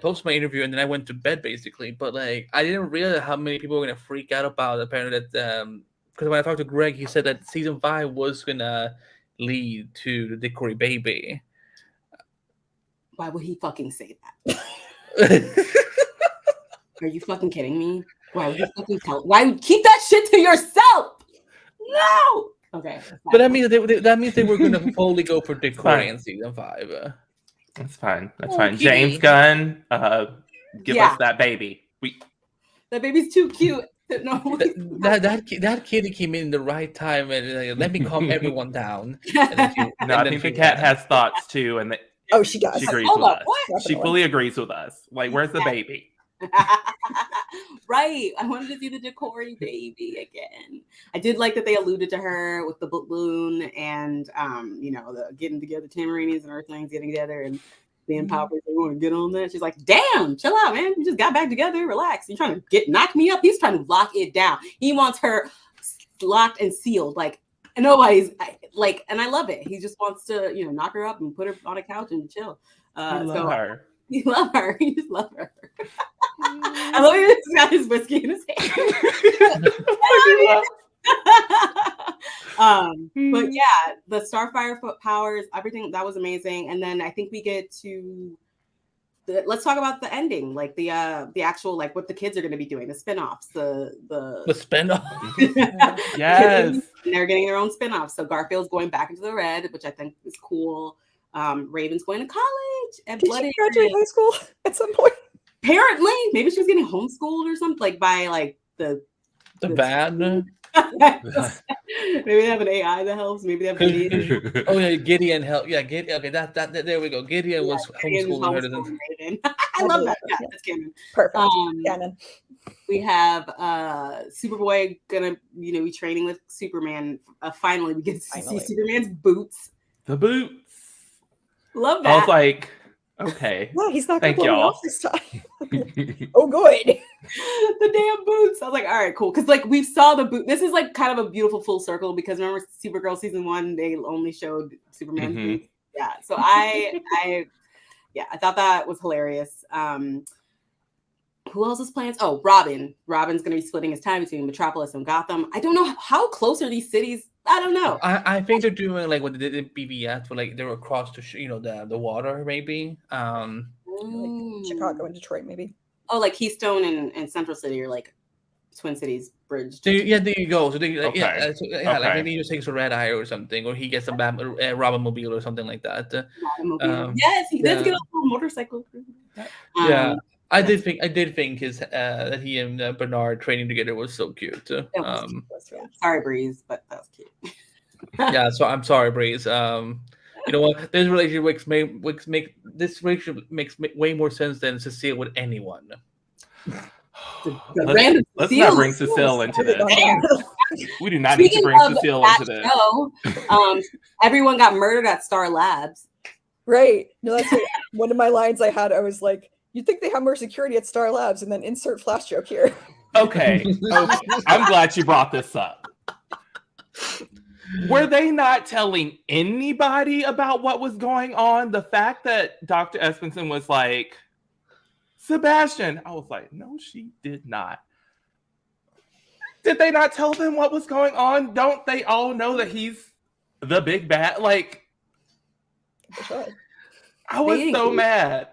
posted my interview and then I went to bed basically. But like I didn't realize how many people were gonna freak out about it. Apparently that because when I talked to Greg, he said that season 5 was gonna lead to the Dick Corey baby. Why would he fucking say that? Are you fucking kidding me? Why would you fucking why keep that shit to yourself? No. Okay. But that means they were going to fully go for Dick Corey in season 5. That's fine. That's fine. Kitty. James Gunn, give us that baby. That baby's too cute. No. That kitty came in the right time and let me calm everyone down. I think the cat has thoughts too, and she does. She agrees with us. What? She fully agrees with us. Like, where's the baby? Right. I wanted to see the Dick Corey baby again. I did like that they alluded to her with the balloon and the getting together, Tamarinis and Earthlings getting together and being powerful. They want to get on that. She's like, damn, chill out, man. We just got back together. Relax. You're trying to knock me up. He's trying to lock it down. He wants her locked and sealed. Like, nobody's like, and I love it. He just wants to, knock her up and put her on a couch and chill. Love her. You love her. You just love her. I love it. He's got his whiskey in his hand. But yeah, the Starfire powers, everything that was amazing. And then I think we get to let's talk about the ending, like the actual, like what the kids are going to be doing, the spinoffs, the spinoff. Yes, they're getting their own spinoffs. So Garfield's going back into the red, which I think is cool. Raven's going to college, and did she graduate high school at some point? Apparently, maybe she was getting homeschooled or something, like by like the bad. Maybe they have an AI that helps. Maybe they have Gideon. Oh yeah, Gideon help. Yeah, Gideon. Okay, that there we go. Gideon was homeschooling her. I love that. Yeah, that's canon. Perfect. Canon. We have Superboy gonna be training with Superman. Finally, we get to see Superman's boots. the boots. Love I was that. like, okay. Yeah, he's not going Thank to pull me y'all. off this time. Oh, good. The damn boots. I was like, all right, cool. Because like we saw the boot. This is like kind of a beautiful full circle because remember Supergirl season 1, they only showed Superman's Mhm. boots. Yeah. So I thought that was hilarious. Who else is playing? Oh, Robin. Robin's going to be splitting his time between Metropolis and Gotham. I don't know how close are these cities. I don't know. I think they're doing like what they did in BVS, where like they're across the water maybe. Like Chicago and Detroit, maybe. Oh, like Keystone and Central City are like Twin Cities bridged. So yeah, there you go. So they like, Okay. like maybe he just takes a red eye or something, or he gets a Robin mobile or something like that. Yes, he does get a little motorcycle. Yeah. I did think his that he and Bernard training together was so cute. Sorry, Breeze, but that's cute. Yeah, so I'm sorry, Breeze. You know what? This relationship makes way more sense than Cecile with anyone. Let's not bring Cecile into this. We do not need to bring Cecile into this. Show, everyone got murdered at Star Labs. Right. No, that's what, one of my lines I had. I was like, you'd think they have more security at Star Labs, and then insert flash joke here. Okay. I'm glad you brought this up. Were they not telling anybody about what was going on? The fact that Dr. Espenson was like, Sebastian, I was like, no, she did not. Did they not tell them what was going on? Don't they all know that he's the big bad? Like, I was so mad.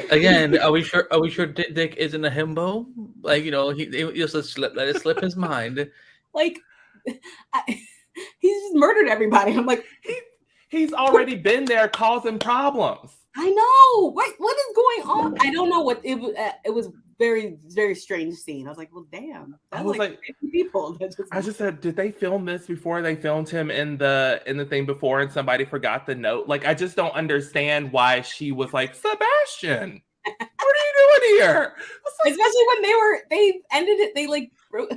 Again, are we sure Dick isn't a himbo? Like, he just let it slip his mind. Like, he's just murdered everybody. I'm like, he's already been there causing problems. I know. What is going on? I don't know what it was. Very, very strange scene. I was like, well, damn. That's I was like people. I just said, did they film this before they filmed him in the thing before and somebody forgot the note? Like, I just don't understand why she was like, Sebastian, what are you doing here? Like, especially when they ended it, they like wrote.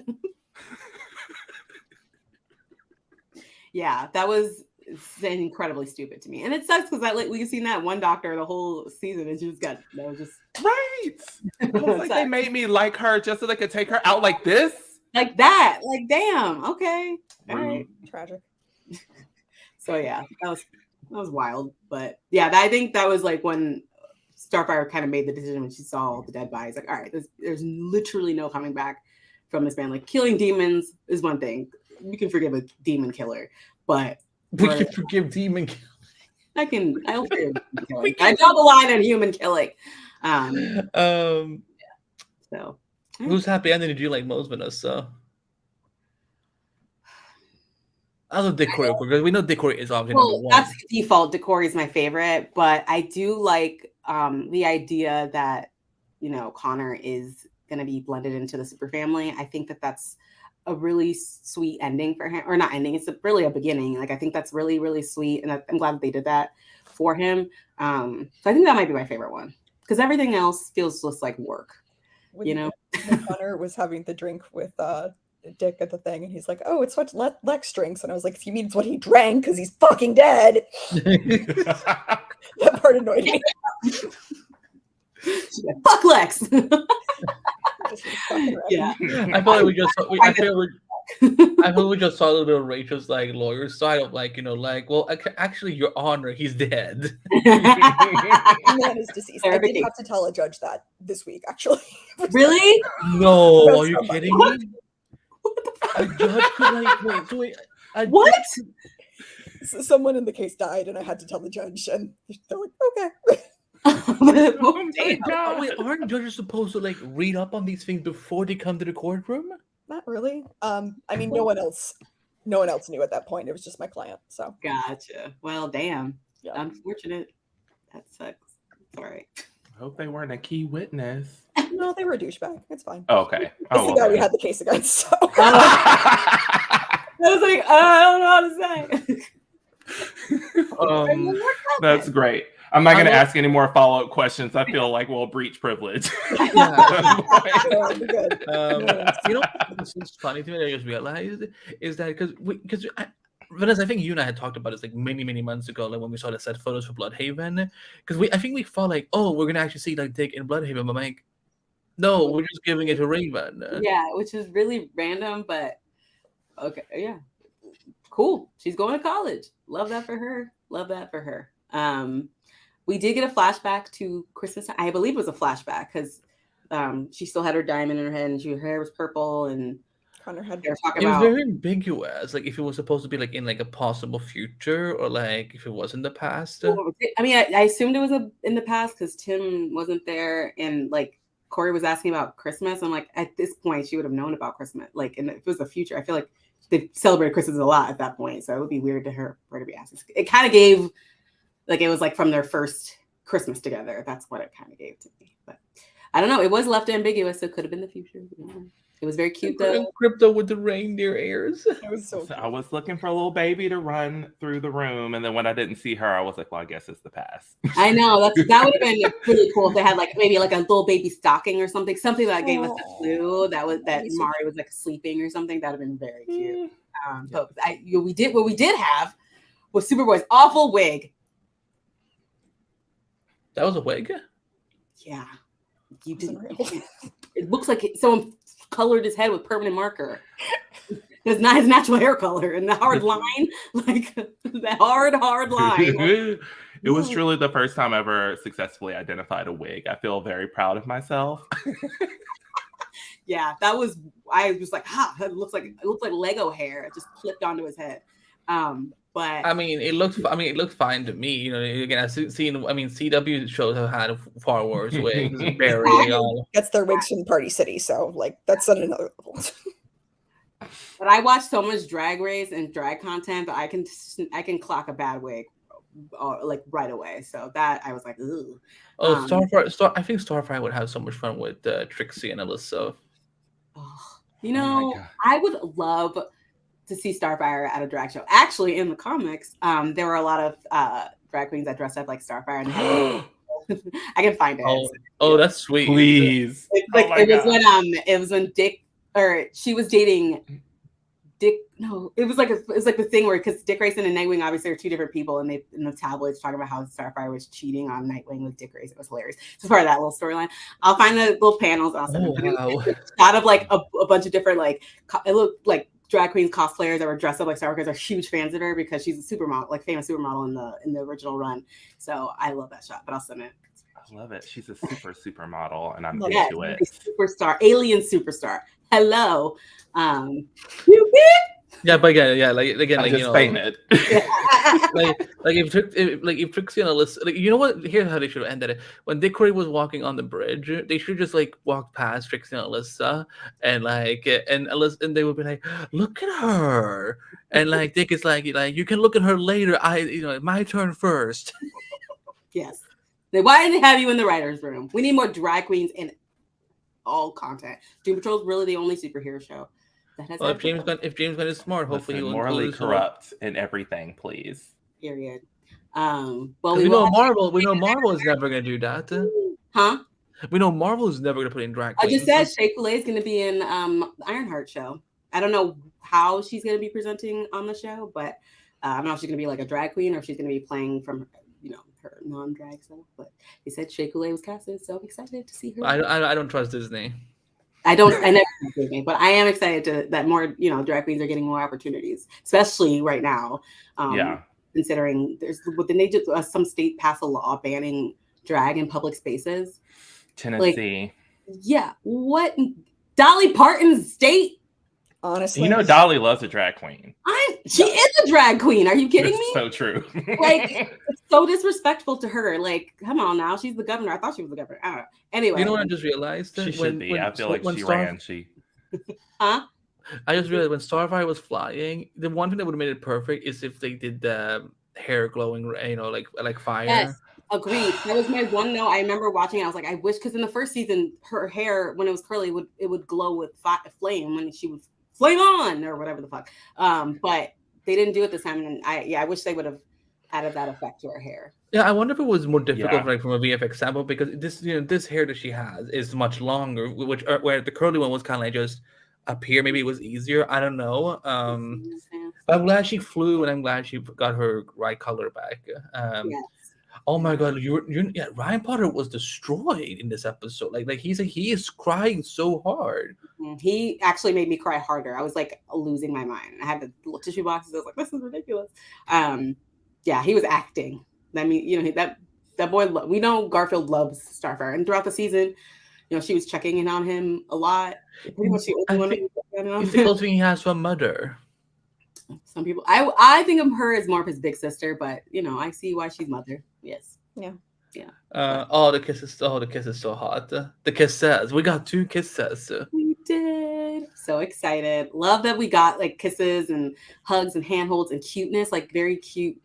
Yeah, that was incredibly stupid to me, and it sucks because we've seen that one doctor the whole season, and she just got right. I was like, they made me like her just so they could take her out like this, like that. Like, damn. Okay, all right. Tragic. So yeah, that was wild, but yeah, I think that was like when Starfire kind of made the decision when she saw all the dead bodies. Like, all right, there's literally no coming back from this man. Like, killing demons is one thing; you can forgive a demon killer, but we can forgive demon killing. I'll forgive demon killing. I draw the line on human killing. So whose happy ending did you like most, Vanessa? I love Dick Corey because we know Dick Corey is obviously number one. That's default. Dick Corey is my favorite, but I do like the idea that Connor is going to be blended into the super family. I think that's a really sweet ending for him, or not ending. It's really a beginning. Like, I think that's really, really sweet, and I'm glad that they did that for him. So I think that might be my favorite one because everything else feels just like work. When Connor was having the drink with Dick at the thing, and he's like, "Oh, it's what Lex drinks," and I was like, "You mean it's what he drank because he's fucking dead?" That part annoyed me. Fuck Lex. Yeah, I feel like we just saw a little bit of Rachel's like lawyer side of well, actually, Your Honor, he's dead. Man is deceased. I did have to tell a judge that this week, actually. Really? No, are you kidding me? A judge could wait. What? Someone in the case died, and I had to tell the judge, and they're like, "Okay." Wait, aren't judges supposed to read up on these things before they come to the courtroom? Not really. I mean, no one else knew at that point. It was just my client. So gotcha. Well, damn. Yeah. Unfortunate. That sucks. All right. I hope they weren't a key witness. No, they were a douchebag. It's fine. Oh, okay. That's the guy we had the case against. So. I was like, I don't know how to say. That's great. I'm not going to ask any more follow-up questions. I feel like we'll breach privilege. Good. What's funny to me that I just realized is that because Vanessa, I think you and I had talked about this like many months ago, like when we saw the set photos for Bloodhaven, because I think we thought like, oh, we're gonna actually see like Dick in Bloodhaven, but I'm like, no, we're just giving it to Raven. Yeah, which is really random, but okay, yeah, cool. She's going to college. Love that for her. Love that for her. We did get a flashback to Christmas. I believe it was a flashback because she still had her diamond in her head and her hair was purple and Connor had they were talking It was about very ambiguous, like if it was supposed to be like in like a possible future or like if it was in the past. I mean, I assumed it was in the past because Tim wasn't there and like Corey was asking about Christmas. I'm like, at this point, she would have known about Christmas. Like, and if it was the future, I feel like they celebrated Christmas a lot at that point. So it would be weird for her to be asking. It kind of gave, like, it was like from their first Christmas together. That's what it kind of gave to me. But I don't know. It was left ambiguous. So it could have been the future. Yeah. It was very cute though. Crypto with the reindeer ears. That was so I was looking for a little baby to run through the room, and then when I didn't see her, I was like, "Well, I guess it's the past." I know that would have been really cool if they had like maybe like a little baby stocking or something that gave us the clue that Mari was like sleeping or something. That would have been very cute. But we did have was Superboy's awful wig. That was a wig. Yeah, you didn't. It looks like someone colored his head with permanent marker. It's not his natural hair color, and the hard line, like the hard line. It was truly the first time I ever successfully identified a wig. I feel very proud of myself. Yeah, that was. I was like, it looks like Lego hair. It just clipped onto his head. But I mean, it looked fine to me. You know, again, I've seen. I mean, CW shows have had far worse wigs. That's their wigs from Party City, so like that's on another level. But I watch so much Drag Race and drag content that I can clock a bad wig, like right away. So that I was like, ooh. Oh, Starfire! I think Starfire would have so much fun with Trixie and Alyssa. You know, I would love to see Starfire at a drag show. Actually, in the comics, there were a lot of drag queens that dressed up like Starfire. And I can find it. Oh, that's sweet. Please. It was when Dick, or she was dating Dick. No, it was like the thing where because Dick Grayson and Nightwing obviously are two different people, and they in the tabloids talking about how Starfire was cheating on Nightwing with Dick Grayson. It was hilarious. It's part of that little storyline. I'll find the little panels. And I'll send them. Wow. Out of like a bunch of different like it looked like drag queens cosplayers that were dressed up like Starfire because are huge fans of her because she's a supermodel, like famous supermodel in the original run. So I love that shot, but I'll send it. I love it. She's a supermodel, and I'm into it. Superstar, alien superstar. Hello. Yeah, but again, like just fainted. like if Trixie and Alyssa, like you know what? Here's how they should have ended it. When Dick Corey was walking on the bridge, they should just like walk past Trixie and Alyssa, and Alyssa, and they would be like, "Look at her," and like Dick is like you can look at her later. My turn first. Yes. Why did they have you in the writers' room? We need more drag queens in all content. Doom Patrol is really the only superhero show that has. Well, if James Gunn is smart, hopefully he will morally corrupt in everything, please. Period. Well, we know Marvel is never going to do that. Huh? We know Marvel is never going to put in drag queens. I just said Shea Coulee is going to be in the Ironheart show. I don't know how she's going to be presenting on the show, but I don't know if she's going to be like a drag queen or if she's going to be playing from her non-drag stuff. But they said Shea Coulee was casted, so I'm excited to see her. I don't trust Disney. I never trust Disney, but I am excited that more drag queens are getting more opportunities, especially right now. Considering didn't they just some state pass a law banning drag in public spaces? Tennessee. What? Dolly Parton's state? Honestly, Dolly loves a drag queen. She is a drag queen. Are you kidding me? So true. Like, it's so disrespectful to her. Like, come on now. She's the governor. I thought she was the governor. I don't know. Anyway. You know what I just realized? She should be. I feel like she ran. Huh? I just realized when Starfire was flying, the one thing that would have made it perfect is if they did the hair glowing, like fire. Yes. Agreed. That was my one note. I remember watching it. I was like, I wish, because in the first season, her hair, when it was curly, it would glow with flame when she would flame on or whatever the fuck. But they didn't do it this time, and I wish they would have added that effect to her hair. Yeah, I wonder if it was more difficult, like from a VFX sample, because this hair that she has is much longer, where the curly one was kind of like just up here. Maybe it was easier. I don't know. I'm glad she flew, and I'm glad she got her right color back. Yes. Oh my god, yeah, Ryan Potter was destroyed in this episode. Like he is crying so hard. He actually made me cry harder. I was like losing my mind. I had the little tissue boxes. I was like, this is ridiculous. Yeah, he was acting. I mean, you know, that boy. We know Garfield loves Starfire, and throughout the season, you know, she was checking in on him a lot. Pretty much the only one. It's the closest thing he has to a mother. Some people, I think of her as more of his big sister, but you know, I see why she's mother. Yes. Yeah. The kiss is so hot. The kisses. We got 2 kisses. We did. So excited. Love that we got like kisses and hugs and handholds and cuteness, like very cute.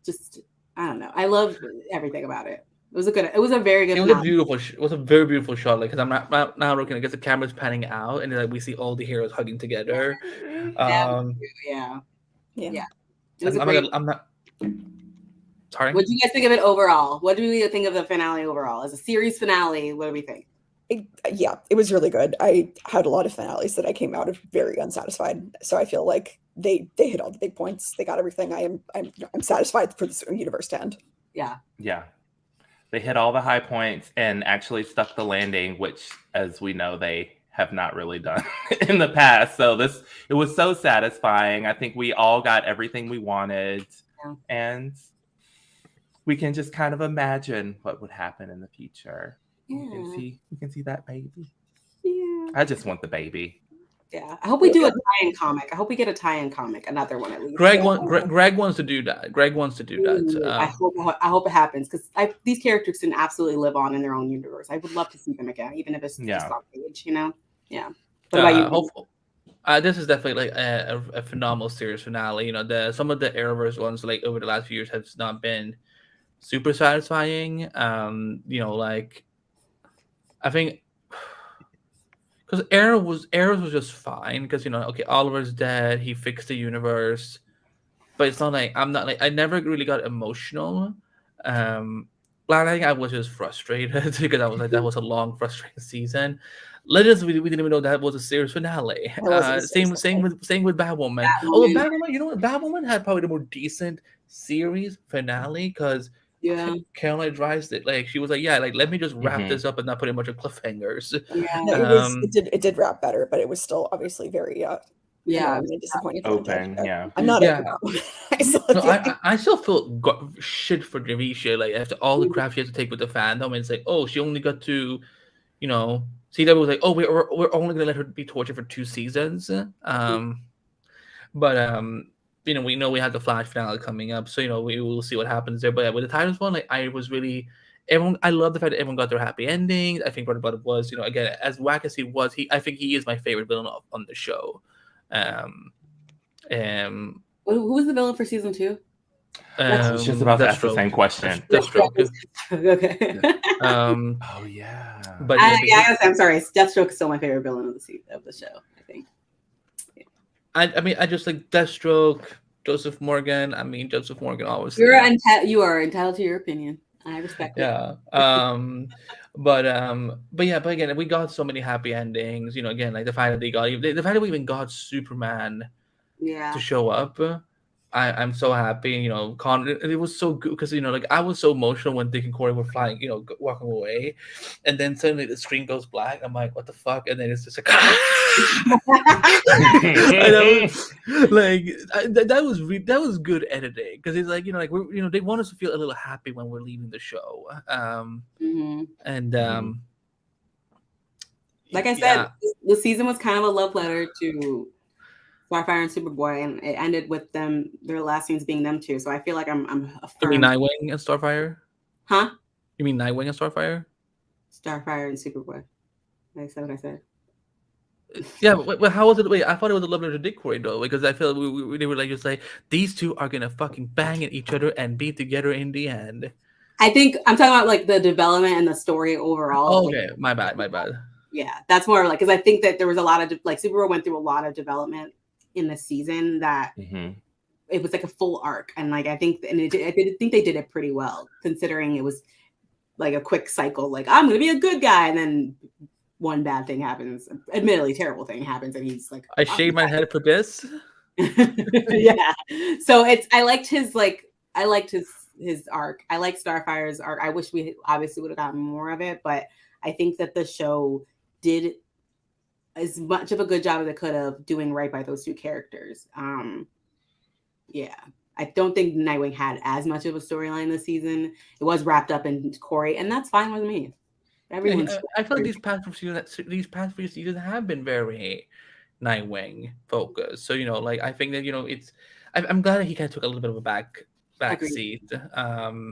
Just I don't know. I love everything about it. It was a very good. It was a very beautiful shot. Like, because I'm not now looking, I guess the camera's panning out, and like we see all the heroes hugging together. Yeah. It was I'm not. Sorry. What do you guys think of it overall? What do we think of the finale overall? As a series finale, what do we think? It was really good. I had a lot of finales that I came out of very unsatisfied. So I feel like they hit all the big points. They got everything. I'm satisfied for the universe to end. Yeah. Yeah. They hit all the high points and actually stuck the landing, which, as we know, they have not really done in the past. So it was so satisfying. I think we all got everything we wanted. Yeah. And we can just kind of imagine what would happen in the future. Yeah. We can see that baby. Yeah. I just want the baby. Yeah. I hope we do a tie-in comic. I hope we get a tie-in comic, another one at least. Greg wants to do that. Greg wants to do that. I hope it happens because these characters can absolutely live on in their own universe. I would love to see them again, even if it's just on page, you know? Yeah. What about you? This is definitely like a phenomenal series finale. You know, some of the Arrowverse ones, like over the last few years, have not been super satisfying. You know, like I think because Arrows was just fine because, you know, okay, Oliver's dead, he fixed the universe, but it's not like I never really got emotional. But I think I was just frustrated because I was like, that was a long, frustrating season. Legends, we didn't even know that was a series finale. Same with Batwoman. Although Batwoman, you know what, Batwoman had probably the more decent series finale because Caroline drives it. Like she was like, yeah, like let me just wrap this up and not put in a bunch of cliffhangers. Yeah, no, it did wrap better, but it was still obviously very disappointing. Open, yeah. I'm not I still feel shit for Javisha, like after all the crap she has to take with the fandom, and it's like, oh, she only got to, you know, CW was like, oh, we're only gonna let her be tortured for 2 seasons. But you know, we know we have the Flash finale coming up, so you know we will see what happens there. But with the Titans one, like I was really I love the fact that everyone got their happy endings. I think Brother Blood was, you know, again, as whack as he was, I think he is my favorite villain on the show. Who was the villain for season 2? I was just about to ask the same question. Deathstroke. Okay. Oh yeah. But I'm sorry. Deathstroke is still my favorite villain of the show, I think. I mean, I just like Deathstroke, Joseph Morgan. I mean, Joseph Morgan always. You are entitled to your opinion. I respect it. Yeah. But again, we got so many happy endings. You know, again, like the fact that we even got Superman to show up. I'm so happy. You know, it was so good because, you know, like I was so emotional when Dick and Corey were flying, you know, walking away, and then suddenly the screen goes black. I'm like, what the fuck? And then it's just like, that was good editing because it's like, you know, like we're, you know, they want us to feel a little happy when we're leaving the show. Like I said, the season was kind of a love letter to Starfire and Superboy, and it ended with them, their last scenes being them two. So I feel like I'm You mean Nightwing and Starfire? Huh? You mean Nightwing and Starfire? Starfire and Superboy. I said what I said. Yeah, but how was it? Wait, I thought it was a love letter to Dick Corey though, because I feel they were like just like these two are gonna fucking bang at each other and be together in the end. I think I'm talking about like the development and the story overall. Oh, okay, my bad. Yeah, that's more like because I think that there was a lot of like Superboy went through a lot of development in the season that it was like a full arc, and like I think they did it pretty well considering it was like a quick cycle. Like I'm gonna be a good guy, and then one bad thing happens, admittedly terrible thing happens, and he's like, I shaved my head for this. Yeah. So I liked his arc. I like Starfire's arc. I wish we obviously would have gotten more of it, but I think that the show did as much of a good job as it could have doing right by those two characters. Yeah. I don't think Nightwing had as much of a storyline this season. It was wrapped up in Corey, and that's fine with me. Everyone's I feel like these past few seasons have been very Nightwing focused. So like I think that it's I'm glad that he kind of took a little bit of a back seat. Not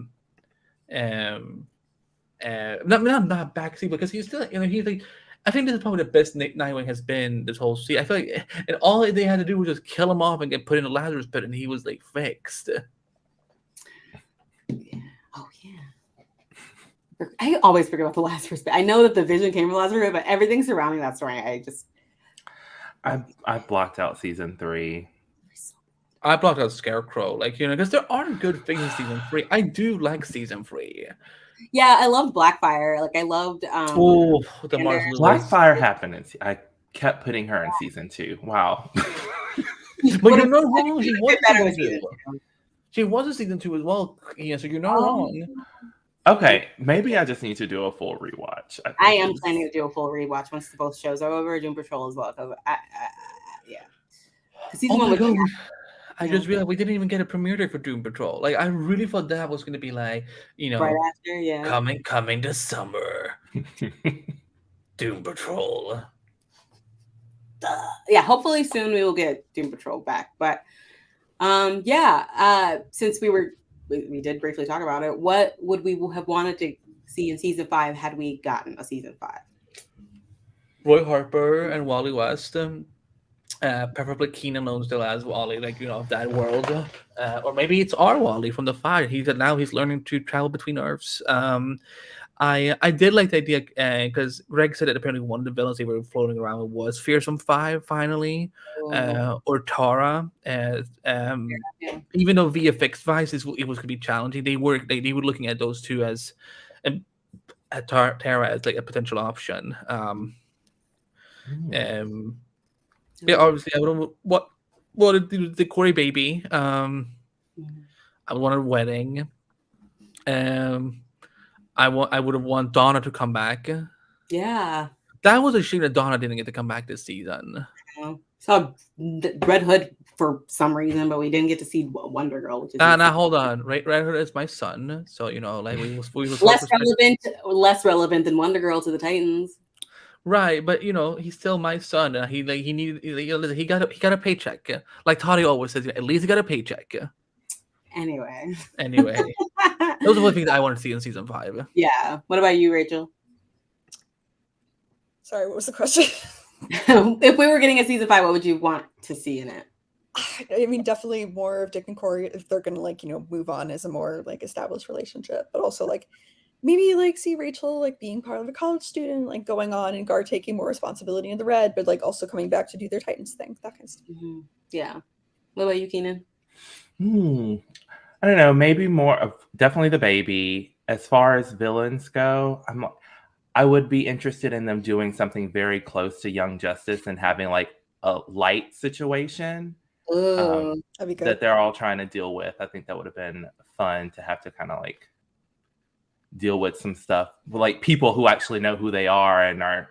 backseat because he's still he's like I think this is probably the best Nightwing has been this whole season. I feel like and all they had to do was just kill him off and get put in a Lazarus pit, and he was like fixed. Yeah. Oh yeah. I always forget about the Lazarus pit. I know that the Vision came from the Lazarus pit, but everything surrounding that story, I blocked out season 3. I blocked out Scarecrow, because there aren't good things in season 3. I do like season 3. Yeah, I loved Blackfire. I loved the Mars Blackfire happened I kept putting her in season 2. Wow. But you're not wrong. She was in season 2 as well. Yeah, so you're not wrong. Okay, maybe I just need to do a full rewatch. I am planning to do a full rewatch once both shows are over. Doom Patrol as well, because yeah. Oh my God. I just realized we didn't even get a premiere day for Doom Patrol. I really thought that was going to be right after, yeah. Coming this summer. Doom Patrol. Yeah, hopefully soon we will get Doom Patrol back. But since we did briefly talk about it, what would we have wanted to see in season 5 had we gotten a season 5? Roy Harper and Wally West. Preferably Keenan Lonsdale as Wally, of that world, or maybe it's our Wally from the Fire. He's learning to travel between Earths. I did like the idea because Greg said that apparently one of the villains they were floating around with was Fearsome 5 finally, or Tara. Even though VFX wise it was going to be challenging, they were looking at those two as Tara as a potential option. Yeah, obviously, I would what the Corey baby. I wanted a wedding. I would have wanted Donna to come back. Yeah, that was a shame that Donna didn't get to come back this season. Saw Red Hood for some reason, but we didn't get to see Wonder Girl. Which is now hold on, Red Hood is my son, so we was less relevant than Wonder Girl to the Titans. Right, but he's still my son. He got a paycheck. Like Toddy always says, at least he got a paycheck. Anyway, those are the things I want to see in season 5. Yeah. What about you, Rachel? Sorry, what was the question? If we were getting a season 5, what would you want to see in it? I mean, definitely more of Dick and Corey if they're gonna move on as a more established relationship, but also maybe see Rachel being part of a college student, going on and Gar taking more responsibility in the Red, but also coming back to do their Titans thing, that kind of stuff. Mm-hmm. Yeah. What about you, Keenan? I don't know. Maybe more of definitely the baby. As far as villains go, I would be interested in them doing something very close to Young Justice and having a light situation that'd be good. that they're all trying to deal with. I think that would have been fun to have to kind of deal with some stuff, people who actually know who they are and are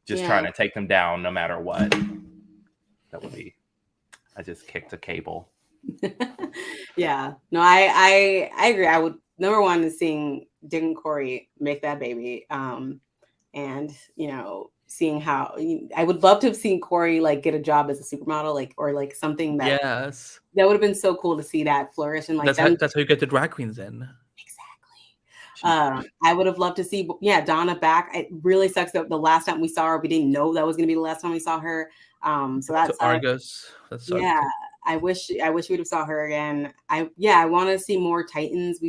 just trying to take them down no matter what. That would be. I just kicked a cable. Yeah. No, I agree. I would number one is seeing Dick and Corey make that baby, and seeing how I would love to have seen Corey get a job as a supermodel, or something that that would have been so cool to see that flourish and that's how you get the drag queens in. I would have loved to see, Donna back. It really sucks that the last time we saw her, we didn't know that was going to be the last time we saw her. So that's Argus. I wish we would have saw her again. I want to see more Titans.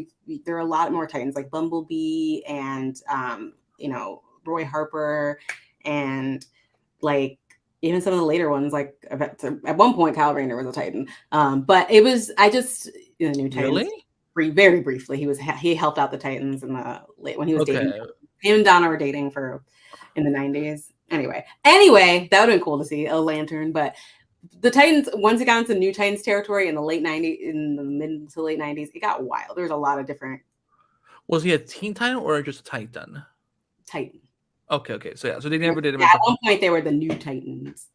There are a lot more Titans like Bumblebee and Roy Harper and even some of the later ones. At one point, Kyle Rayner was a Titan. But it was the new Titans. Really? Very briefly, he helped out the Titans when he was dating. Him and Donna were dating in the 90s. Anyway, that would have been cool to see a Lantern. But the Titans, once it got into New Titans territory in the late 90s, in the mid to late 90s, it got wild. There was a lot of different Was he a Teen Titan or just a Titan? Titans. Okay. So they never did. Yeah, at one point they were the New Titans.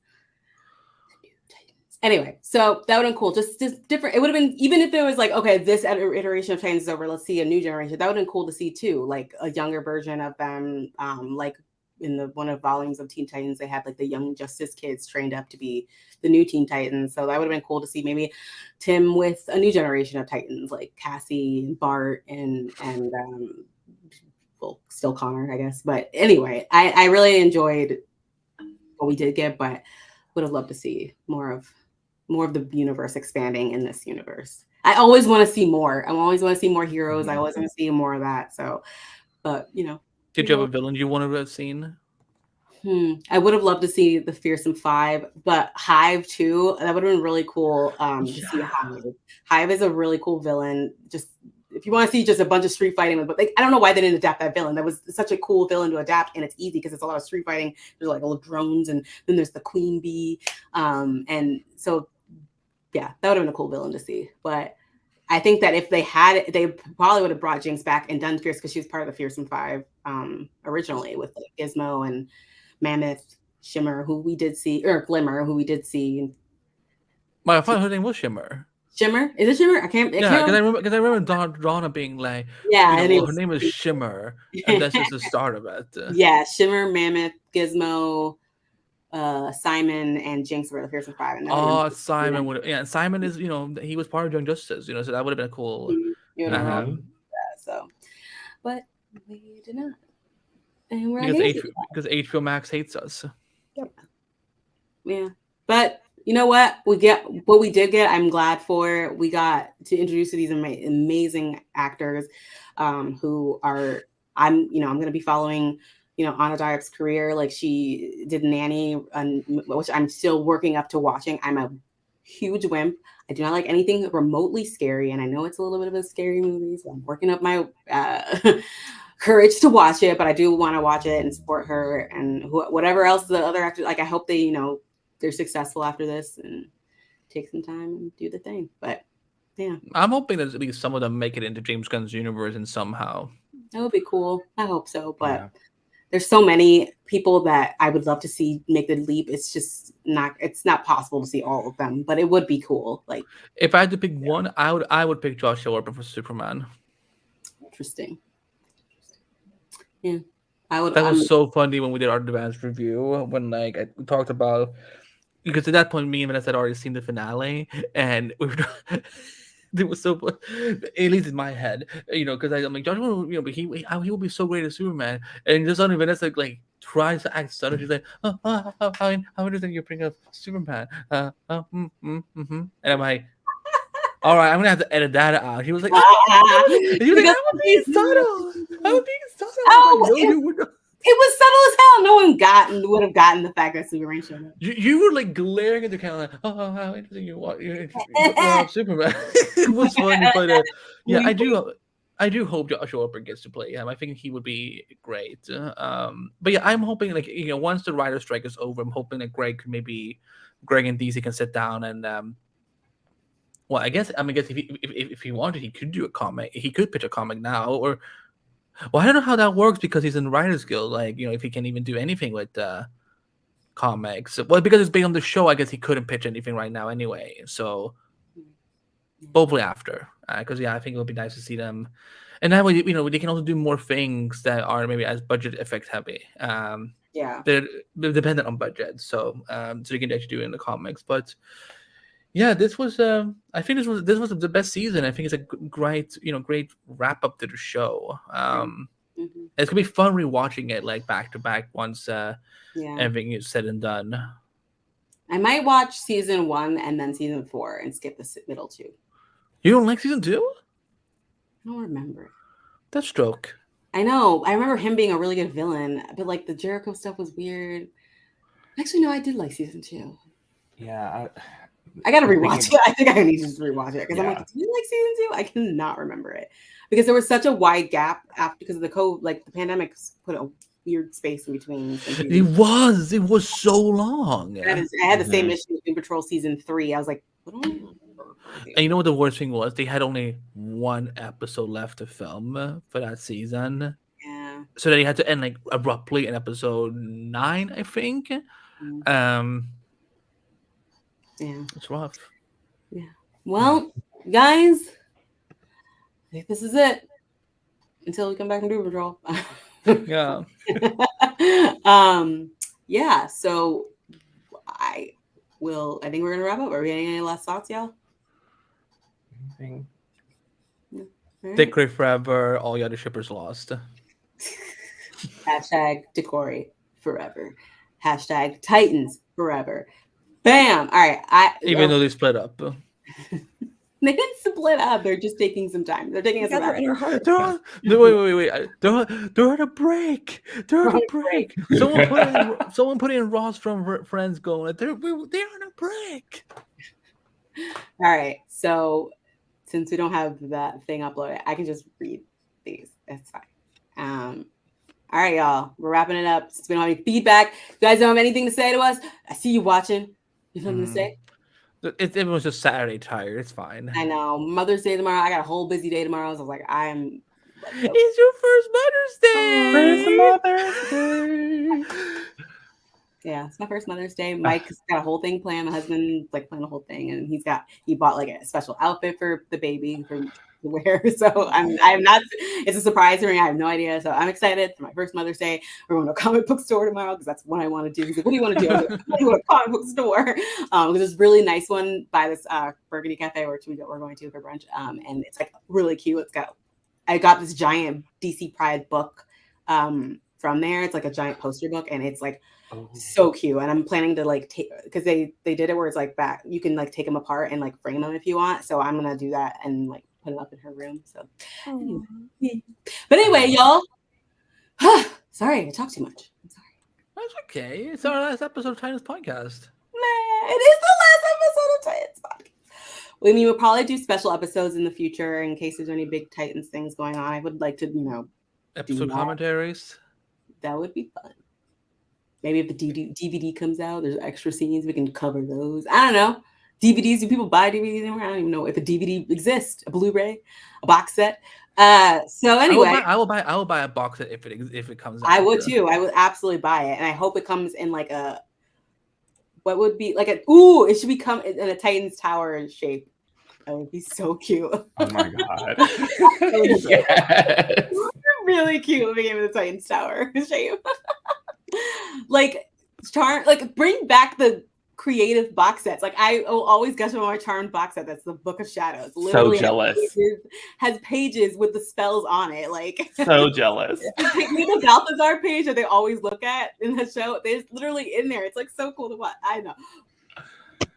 Anyway, so that would have been cool. Just different. It would have been, even if it was like, okay, this iteration of Titans is over, let's see a new generation. That would have been cool to see too, like a younger version of them. Like in one of the volumes of Teen Titans, they had like the Young Justice kids trained up to be the new Teen Titans. So that would have been cool to see maybe Tim with a new generation of Titans, like Cassie and Bart and well, still Connor, I guess. But anyway, I really enjoyed what we did get, but would have loved to see more of the universe expanding in this universe. I always want to see more. I always want to see more heroes. I always want to see more of that. So, but did you have a villain you wanted to have seen? I would have loved to see the Fearsome Five, but Hive too. That would have been really cool to see Hive. Hive is a really cool villain. Just if you want to see just a bunch of street fighting, but I don't know why they didn't adapt that villain. That was such a cool villain to adapt, and it's easy because it's a lot of street fighting. There's like little drones, and then there's the Queen Bee, and so. Yeah, that would have been a cool villain to see. But I think that if they had, they probably would have brought Jinx back and done Fierce because she was part of the Fearsome Five originally with like Gizmo and Mammoth, Shimmer, who we did see, or Glimmer, who we did see. I thought her name was Shimmer. Shimmer? Is it Shimmer? I can't. Yeah, because I remember Donna being like, yeah, her name is Shimmer, and that's just the start of it. Yeah, Shimmer, Mammoth, Gizmo. Simon and Jinx were the Fearsome Five. And Simon would. Yeah, Simon is he was part of Young Justice. So that would have been cool. So, but we did not. And we're because HBO Max hates us. Yep. Yeah, but you know what? We did get. I'm glad for. We got to introduce to these amazing actors, who are. I'm going to be following. Anna Diop's career, like she did Nanny, which I'm still working up to watching. I'm a huge wimp. I do not like anything remotely scary, and I know it's a little bit of a scary movie, so I'm working up my courage to watch it. But I do want to watch it and support her and whatever else the other actors. Like I hope they, they're successful after this and take some time and do the thing. But yeah, I'm hoping that at least some of them make it into James Gunn's universe and somehow. That would be cool. I hope so, but. Yeah. There's so many people that I would love to see make the leap. It's just it's not possible to see all of them, but it would be cool. Like if I had to pick one, I would pick Josh Orban for Superman. Interesting. Yeah. That was so funny when we did our advanced review when I talked about because at that point me and Vanessa had already seen the finale and we were it was so at least in my head, because I'm like Josh, but he will be so great as Superman, and just suddenly Vanessa like tries to act sudden. She's like, how do you bring up Superman? And I'm like, all right, I'm gonna have to edit that out. He was like, I would be subtle. Oh, like, no, you would not. It was subtle as hell. No one would have gotten the fact that Superman showed up. You were like glaring at the camera, like, oh, how interesting you watch Superman. It was funny, but yeah, I do hope Josh Orban gets to play him. I think he would be great. But yeah, I'm hoping like once the writer's strike is over, I'm hoping that Greg and DC can sit down and well, I guess if he wanted, he could do a comic. He could pitch a comic now or. Well, I don't know how that works because he's in the Writers Guild. Like, if he can even do anything with comics. Well, because it's based on the show, I guess he couldn't pitch anything right now anyway. So, hopefully after. Because, I think it would be nice to see them. And that way, they can also do more things that are maybe as budget effect heavy. They're dependent on budget. So you can actually do it in the comics. But, yeah, this was. I think this was the best season. I think it's a great wrap up to the show. It's gonna be fun rewatching it like back to back once everything is said and done. I might watch season 1 and then season 4 and skip the middle 2. You don't like season 2? I don't remember. Deathstroke. I know. I remember him being a really good villain, but like the Jericho stuff was weird. Actually, no, I did like season 2. Yeah. I gotta rewatch it. I think I need to just rewatch it because I'm like, do you like season 2? I cannot remember it because there was such a wide gap after because of the the pandemic put a weird space in between. It was so long. I had the same issue with Doom Patrol season 3. I was like, what do I remember? And you know what the worst thing was? They had only one episode left to film for that season. Yeah. So they had to end like abruptly in episode 9, I think. Yeah. It's rough. Yeah. Well, guys, I think this is it until we come back from Doom Patrol. Yeah. Yeah. So I think we're gonna wrap up. Are we getting any last thoughts, y'all? Anything? Right. Dick Ray forever. All the other shippers lost. Hashtag Decory forever. Hashtag Titans forever. Bam. All right. Even though they split up. They didn't split up. They're just taking some time. They're taking some Together in your heart. Wait. They're on a break. They're on a break. Someone put in Ross from Friends going. They're on a break. All right. So since we don't have that thing uploaded, I can just read these. That's fine. All right, y'all. We're wrapping it up. Since we don't have any feedback, you guys don't have anything to say to us. I see you watching. You have something to say? Everyone's just Saturday tired. It's fine. I know. Mother's Day tomorrow. I got a whole busy day tomorrow. So I was like, It's your first Mother's Day. First Mother's Day. Yeah, it's my first Mother's Day. Mike's got a whole thing planned. My husband's like planning the whole thing, and he bought like a special outfit for the baby to wear. So I'm not. It's a surprise for me. I have no idea. So I'm excited for my first Mother's Day. We're going to a comic book store tomorrow because that's what I want to do. He's like, "What do you want to do?" I was like, "I want to a comic book store." There's this really nice one by this Burgundy Cafe we're going to for brunch. And it's like really cute. I got this giant DC Pride book from there. It's like a giant poster book, and it's like so cute. And I'm planning to like take, because they did it where it's like back, you can like take them apart and like frame them if you want. So I'm gonna do that and like put them up in her room. So but anyway, y'all, sorry I talk too much. I'm sorry. That's okay. It's our last episode of Titans Podcast. It is the last episode of Titans Podcast. I mean, we'll probably do special episodes in the future in case there's any big Titans things going on. I would like to, Episode commentaries. That would be fun. Maybe if the DVD comes out, there's extra scenes, we can cover those. I don't know. DVDs, do people buy DVDs anymore? I don't even know if a DVD exists, a Blu-ray, a box set. So anyway, I will buy a box set if it comes out. I would too. I would absolutely buy it, and I hope it comes in like what would be like it should become in a Titans Tower shape. That would be so cute. Oh my god. Yes. Really cute if it came in the Titans Tower shape. Like bring back the creative box sets. Like I will always guess from my Charmed box set. That's the Book of Shadows. Literally so jealous. Has pages with the spells on it. Like so jealous. The Balthazar page that they always look at in the show. There's literally in there. It's like so cool to watch. I know.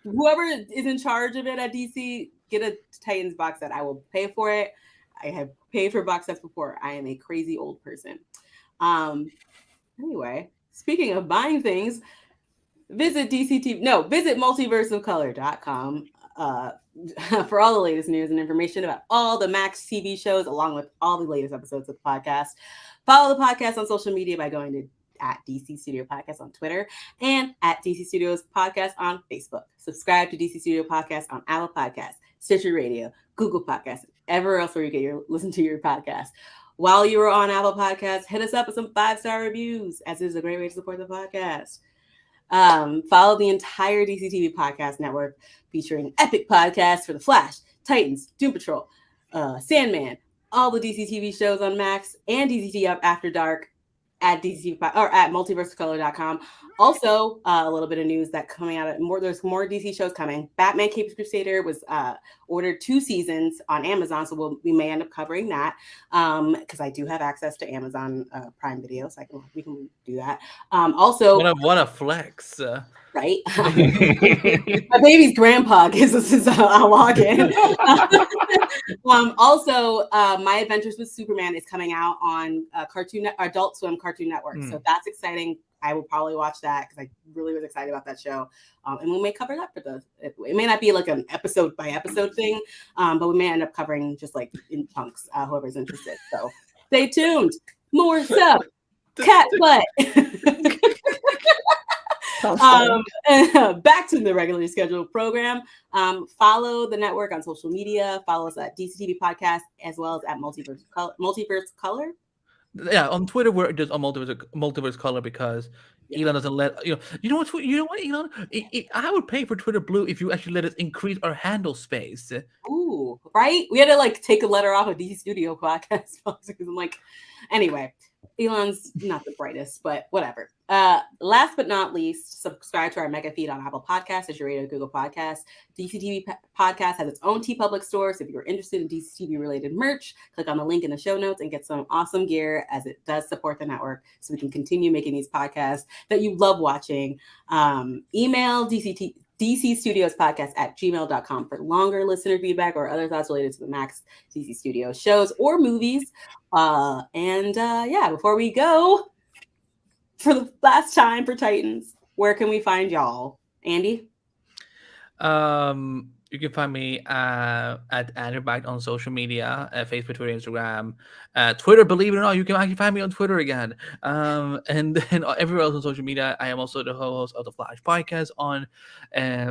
Whoever is in charge of it at DC, get a Titans box set. I will pay for it. I have paid for box sets before. I am a crazy old person. Anyway, speaking of buying things, visit multiverseofcolor.com for all the latest news and information about all the Max TV shows, along with all the latest episodes of the podcast. Follow the podcast on social media by going to @DC Studio Podcast on Twitter and @DC Studios Podcast on Facebook. Subscribe to DC Studio Podcast on Apple Podcasts, Stitcher Radio, Google Podcasts, everywhere else where you listen to your podcast. While you are on Apple Podcasts, hit us up with some 5-star reviews, as it is a great way to support the podcast. Follow the entire DC TV podcast network, featuring epic podcasts for The Flash, Titans, Doom Patrol, Sandman, all the DC TV shows on Max, and DC TV After Dark at multiversecolor.com. Also, a little bit of news that coming out there's more DC shows coming. Batman Capes Crusader was ordered 2 seasons on Amazon, so we may end up covering that because I do have access to Amazon Prime Video, so we can do that. Also, what a flex. Right? My baby's grandpa gives us his login. Also, My Adventures with Superman is coming out on Adult Swim Cartoon Network. So that's exciting. I will probably watch that because I really was excited about that show. And we may cover that it may not be like an episode by episode thing, but we may end up covering just like in chunks, whoever's interested. So stay tuned. More stuff cat butt. Constantly. Back to the regularly scheduled program. Follow the network on social media. Follow us at DCTV Podcast as well as at Multiverse Color. Yeah, on Twitter we're just on multiverse color because Elon doesn't let you know what Elon. I would pay for Twitter Blue if you actually let us increase our handle space. Ooh, right? We had to like take a letter off of DC Studio Podcast because I'm like, anyway, Elon's not the brightest, but whatever. Last but not least, subscribe to our mega feed on Apple Podcasts as your radio Google Podcasts. DCTV Podcast has its own TeePublic store, so if you're interested in DCTV related merch, click on the link in the show notes and get some awesome gear as it does support the network so we can continue making these podcasts that you love watching. Email DC Studios Podcast at gmail.com for longer listener feedback or other thoughts related to the Max DC Studios shows or movies. Before we go, for the last time for Titans, where can we find y'all? Andy? You can find me at Andrew Bite on social media, Facebook, Twitter, Instagram, Twitter. Believe it or not, you can actually find me on Twitter again. And then everywhere else on social media. I am also the host of the Flash podcast.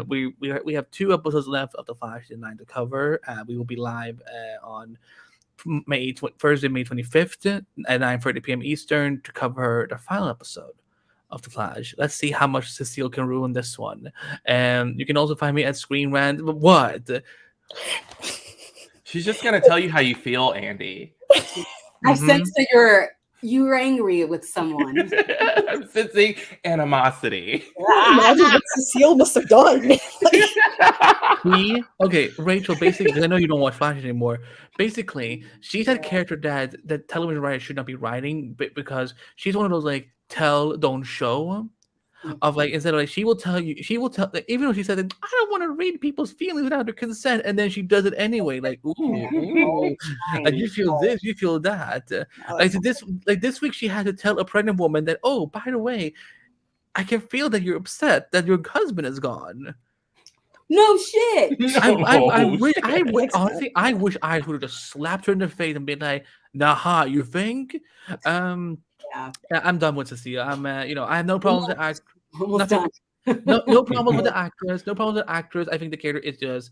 We have 2 episodes left of the Flash in 9 to cover. We will be live on Thursday, May 25th at 9:30 p.m. Eastern to cover the final episode of The Flash. Let's see how much Cecile can ruin this one. And you can also find me at Screen Rant. What? She's just gonna tell you how you feel, Andy. I sense that you're angry with someone. I'm sensing animosity. Imagine what Cecile must have done. Okay, Rachel, basically, because I know you don't watch Flash anymore, basically, she's that character that television writers should not be writing because she's one of those, like, tell, don't show. Of like, instead of like, she will tell, like, even though she said that, I don't want to read people's feelings without their consent, and then she does it anyway. Like, ooh, like, you feel this, you feel that. This week, she had to tell a pregnant woman that, oh, by the way, I can feel that you're upset that your husband is gone. No shit. Honestly, I wish I would have just slapped her in the face and been like, "Nah, you think?" Yeah, I'm done with Cecilia. I have no problem with the act. No problem with the actress. No problem with the actress. I think the character is just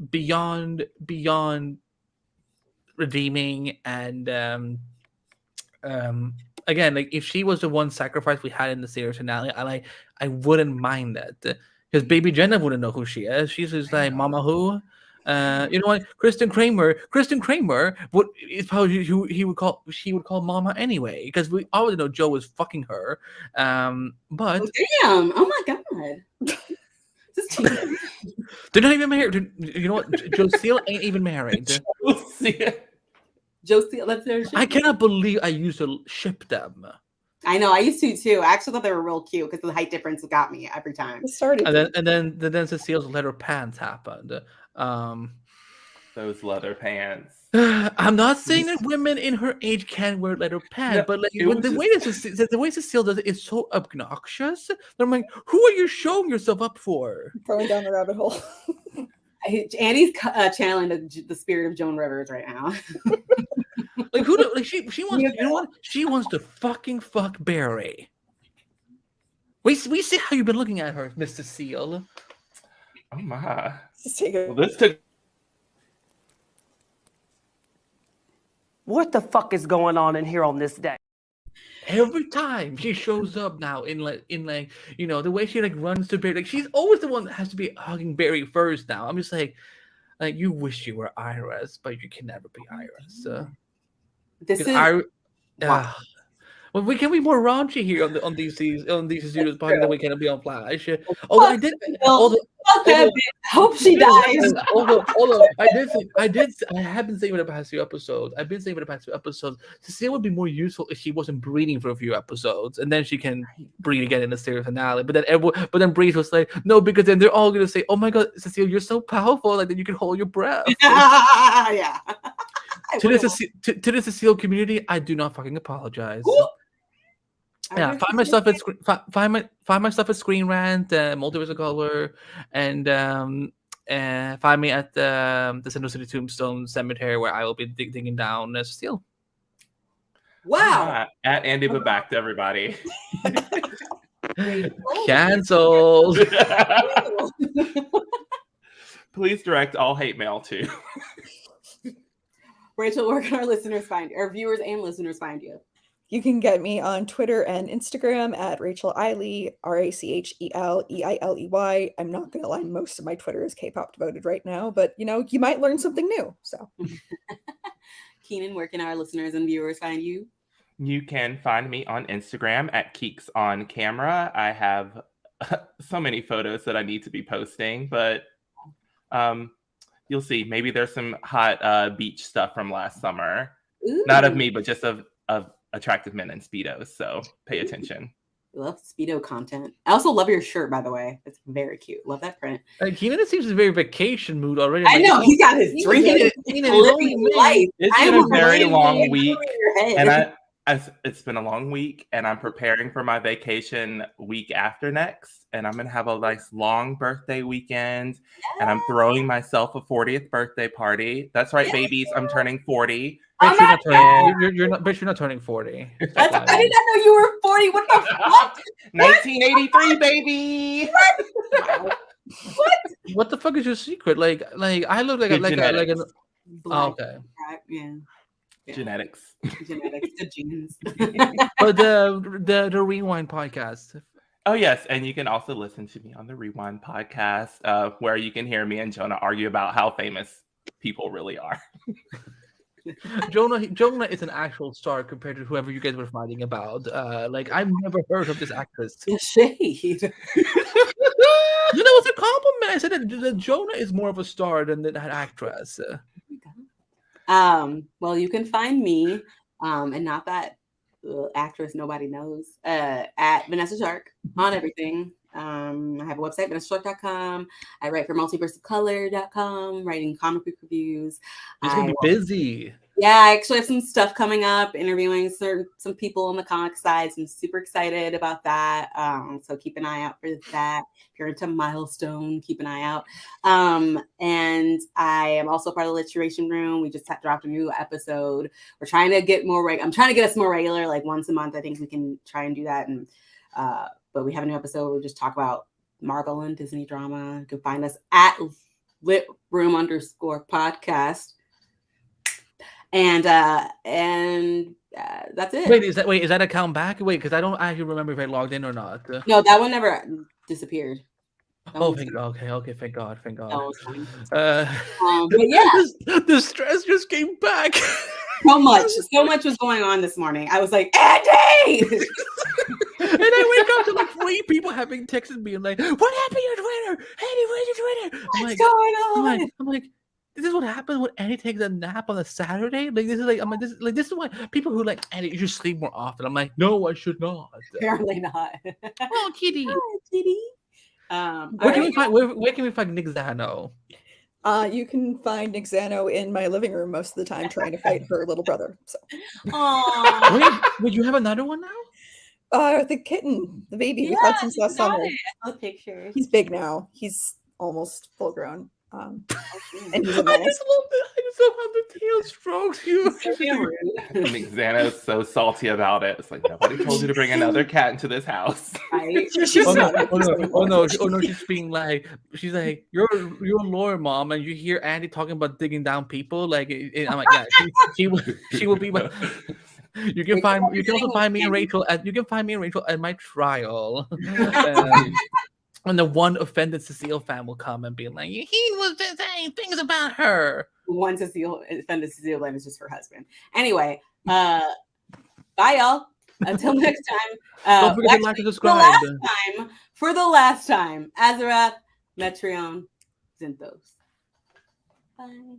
beyond redeeming. And again, like, if she was the one sacrifice we had in the series finale, I wouldn't mind that. Because Baby Jenna wouldn't know who she is. She's just like, Mama who? You know what? Kristen Kramer is probably who she would call Mama anyway, because we already know Joe was fucking her. But damn! Oh my god! They're not even married. You know what? Joe Steele ain't even married. Joe Steele, that's their ship. I cannot believe I used to ship them. I know, I used to too. I actually thought they were real cute because the height difference got me every time. It started, and then Cecile's leather pants happened. Those leather pants. I'm not saying that women in her age can't wear leather pants, but like the way Cecile does it is so obnoxious. I'm like, who are you showing yourself up for? Throwing down the rabbit hole. Annie's channeling the spirit of Joan Rivers right now. Like, who? Like, she wants. You know what? She wants to fucking fuck Barry. We see how you've been looking at her, Miss Cecile. Oh my! Well, this took. What the fuck is going on in here on this day? Every time she shows up now in the way she like runs to Barry, like, she's always the one that has to be hugging Barry first now. I'm just like you wish you were Iris, but you can never be Iris. This is wow. Well, we can be more raunchy here on these studios podcast than we can be on Flash. Although I did. Hope she dies. Although I have been saying for the past few episodes. Cecile would be more useful if she wasn't breathing for a few episodes, and then she can breathe again in the series finale. But then Breeze was like, no, because then they're all gonna say, "Oh my God, Cecile, you're so powerful, like that you can hold your breath." Yeah. To the Cecile community, I do not fucking apologize. Ooh. Yeah, find my stuff at Screen Rant, Multiverse of Color, and find me at the Central City Tombstone Cemetery, where I will be digging down Cecile. Wow. At Andy but back to everybody. Canceled. Please direct all hate mail to. Rachel, where can our listeners find you? Our viewers and listeners find you? You can get me on Twitter and Instagram at Rachel Eiley, RachelEiley. I'm not going to lie, most of my Twitter is K-pop devoted right now, but you might learn something new. So, Keenan, where can our listeners and viewers find you? You can find me on Instagram at Keeks on Camera. I have so many photos that I need to be posting, but you'll see. Maybe there's some hot beach stuff from last summer. Ooh. Not of me, but just of attractive men in Speedos. So pay attention. I love Speedo content. I also love your shirt, by the way. It's very cute. Love that print. Keenan seems in very vacation mood already. I know. He's got his drinking. Living life. It's been a very long week. And it's been a long week, and I'm preparing for my vacation week after next, and I'm gonna have a nice long birthday weekend, and I'm throwing myself a 40th birthday party. That's right, babies. I'm turning 40. You're not turning 40. I did not know you were 40. What the fuck? 1983, baby. What the fuck is your secret? Like I look like an. Oh, okay. Yeah. Genetics, the genes. But the Rewind podcast. Oh yes, and you can also listen to me on the Rewind podcast, where you can hear me and Jonah argue about how famous people really are. Jonah is an actual star compared to whoever you guys were fighting about. I've never heard of this actress. Shade. That was a compliment. I said that Jonah is more of a star than that actress. Well, you can find me, and not that actress nobody knows, at Vanessa Shark on everything. I have a website, vanessashark.com. I write for multiverseofcolor.com, writing comic book reviews. You're gonna be busy. Yeah, I actually have some stuff coming up, interviewing some people on the comic side. So I'm super excited about that. So keep an eye out for that. If you're into Milestone, keep an eye out. And I am also part of the Literation Room. We just dropped a new episode. We're trying to get more I'm trying to get us more regular, like once a month. I think we can try and do that. And but we have a new episode where we just talk about Marvel and Disney drama. You can find us at litroom_podcast. And that's it. Wait, is that account back? Wait, because I don't actually remember if I logged in or not. No, that one never disappeared. Thank God. Okay, thank God. But yeah, the stress just came back. so much was going on this morning. I was like, Andy! And I wake up to like 3 people having texted me and like, what happened to your Twitter? Andy, where's your Twitter? What's going on? I'm like, this is what happens when Andy takes a nap on a Saturday. Like this is why people who like Andy, you should sleep more often. I'm like, no, I should not. Apparently not. Oh, kitty. Hi, kitty. Where can we find Nick Zano? You can find Nick Zano in my living room most of the time trying to fight her little brother. So. Wait, you have another one now? The kitten, the baby we've had since last summer. A picture. He's big now. He's almost full grown. And he's a I menace. just love how the tail strokes you. Nick Zano's so salty about it. It's like, nobody told you to bring another cat into this house. Oh no, she's being like, she's like, you're a lawyer, mom, and you hear Andy talking about digging down people. Like, I'm like, yeah, she will be. You can also find me and Rachel at my trial. And the one offended Cecile fan will come and be like, he was just saying things about her. One offended Cecile fan is just her husband. Anyway, bye y'all. Until next time. Don't forget to like and subscribe. For the last time, Azarath, Metreon, Zinthos. Bye.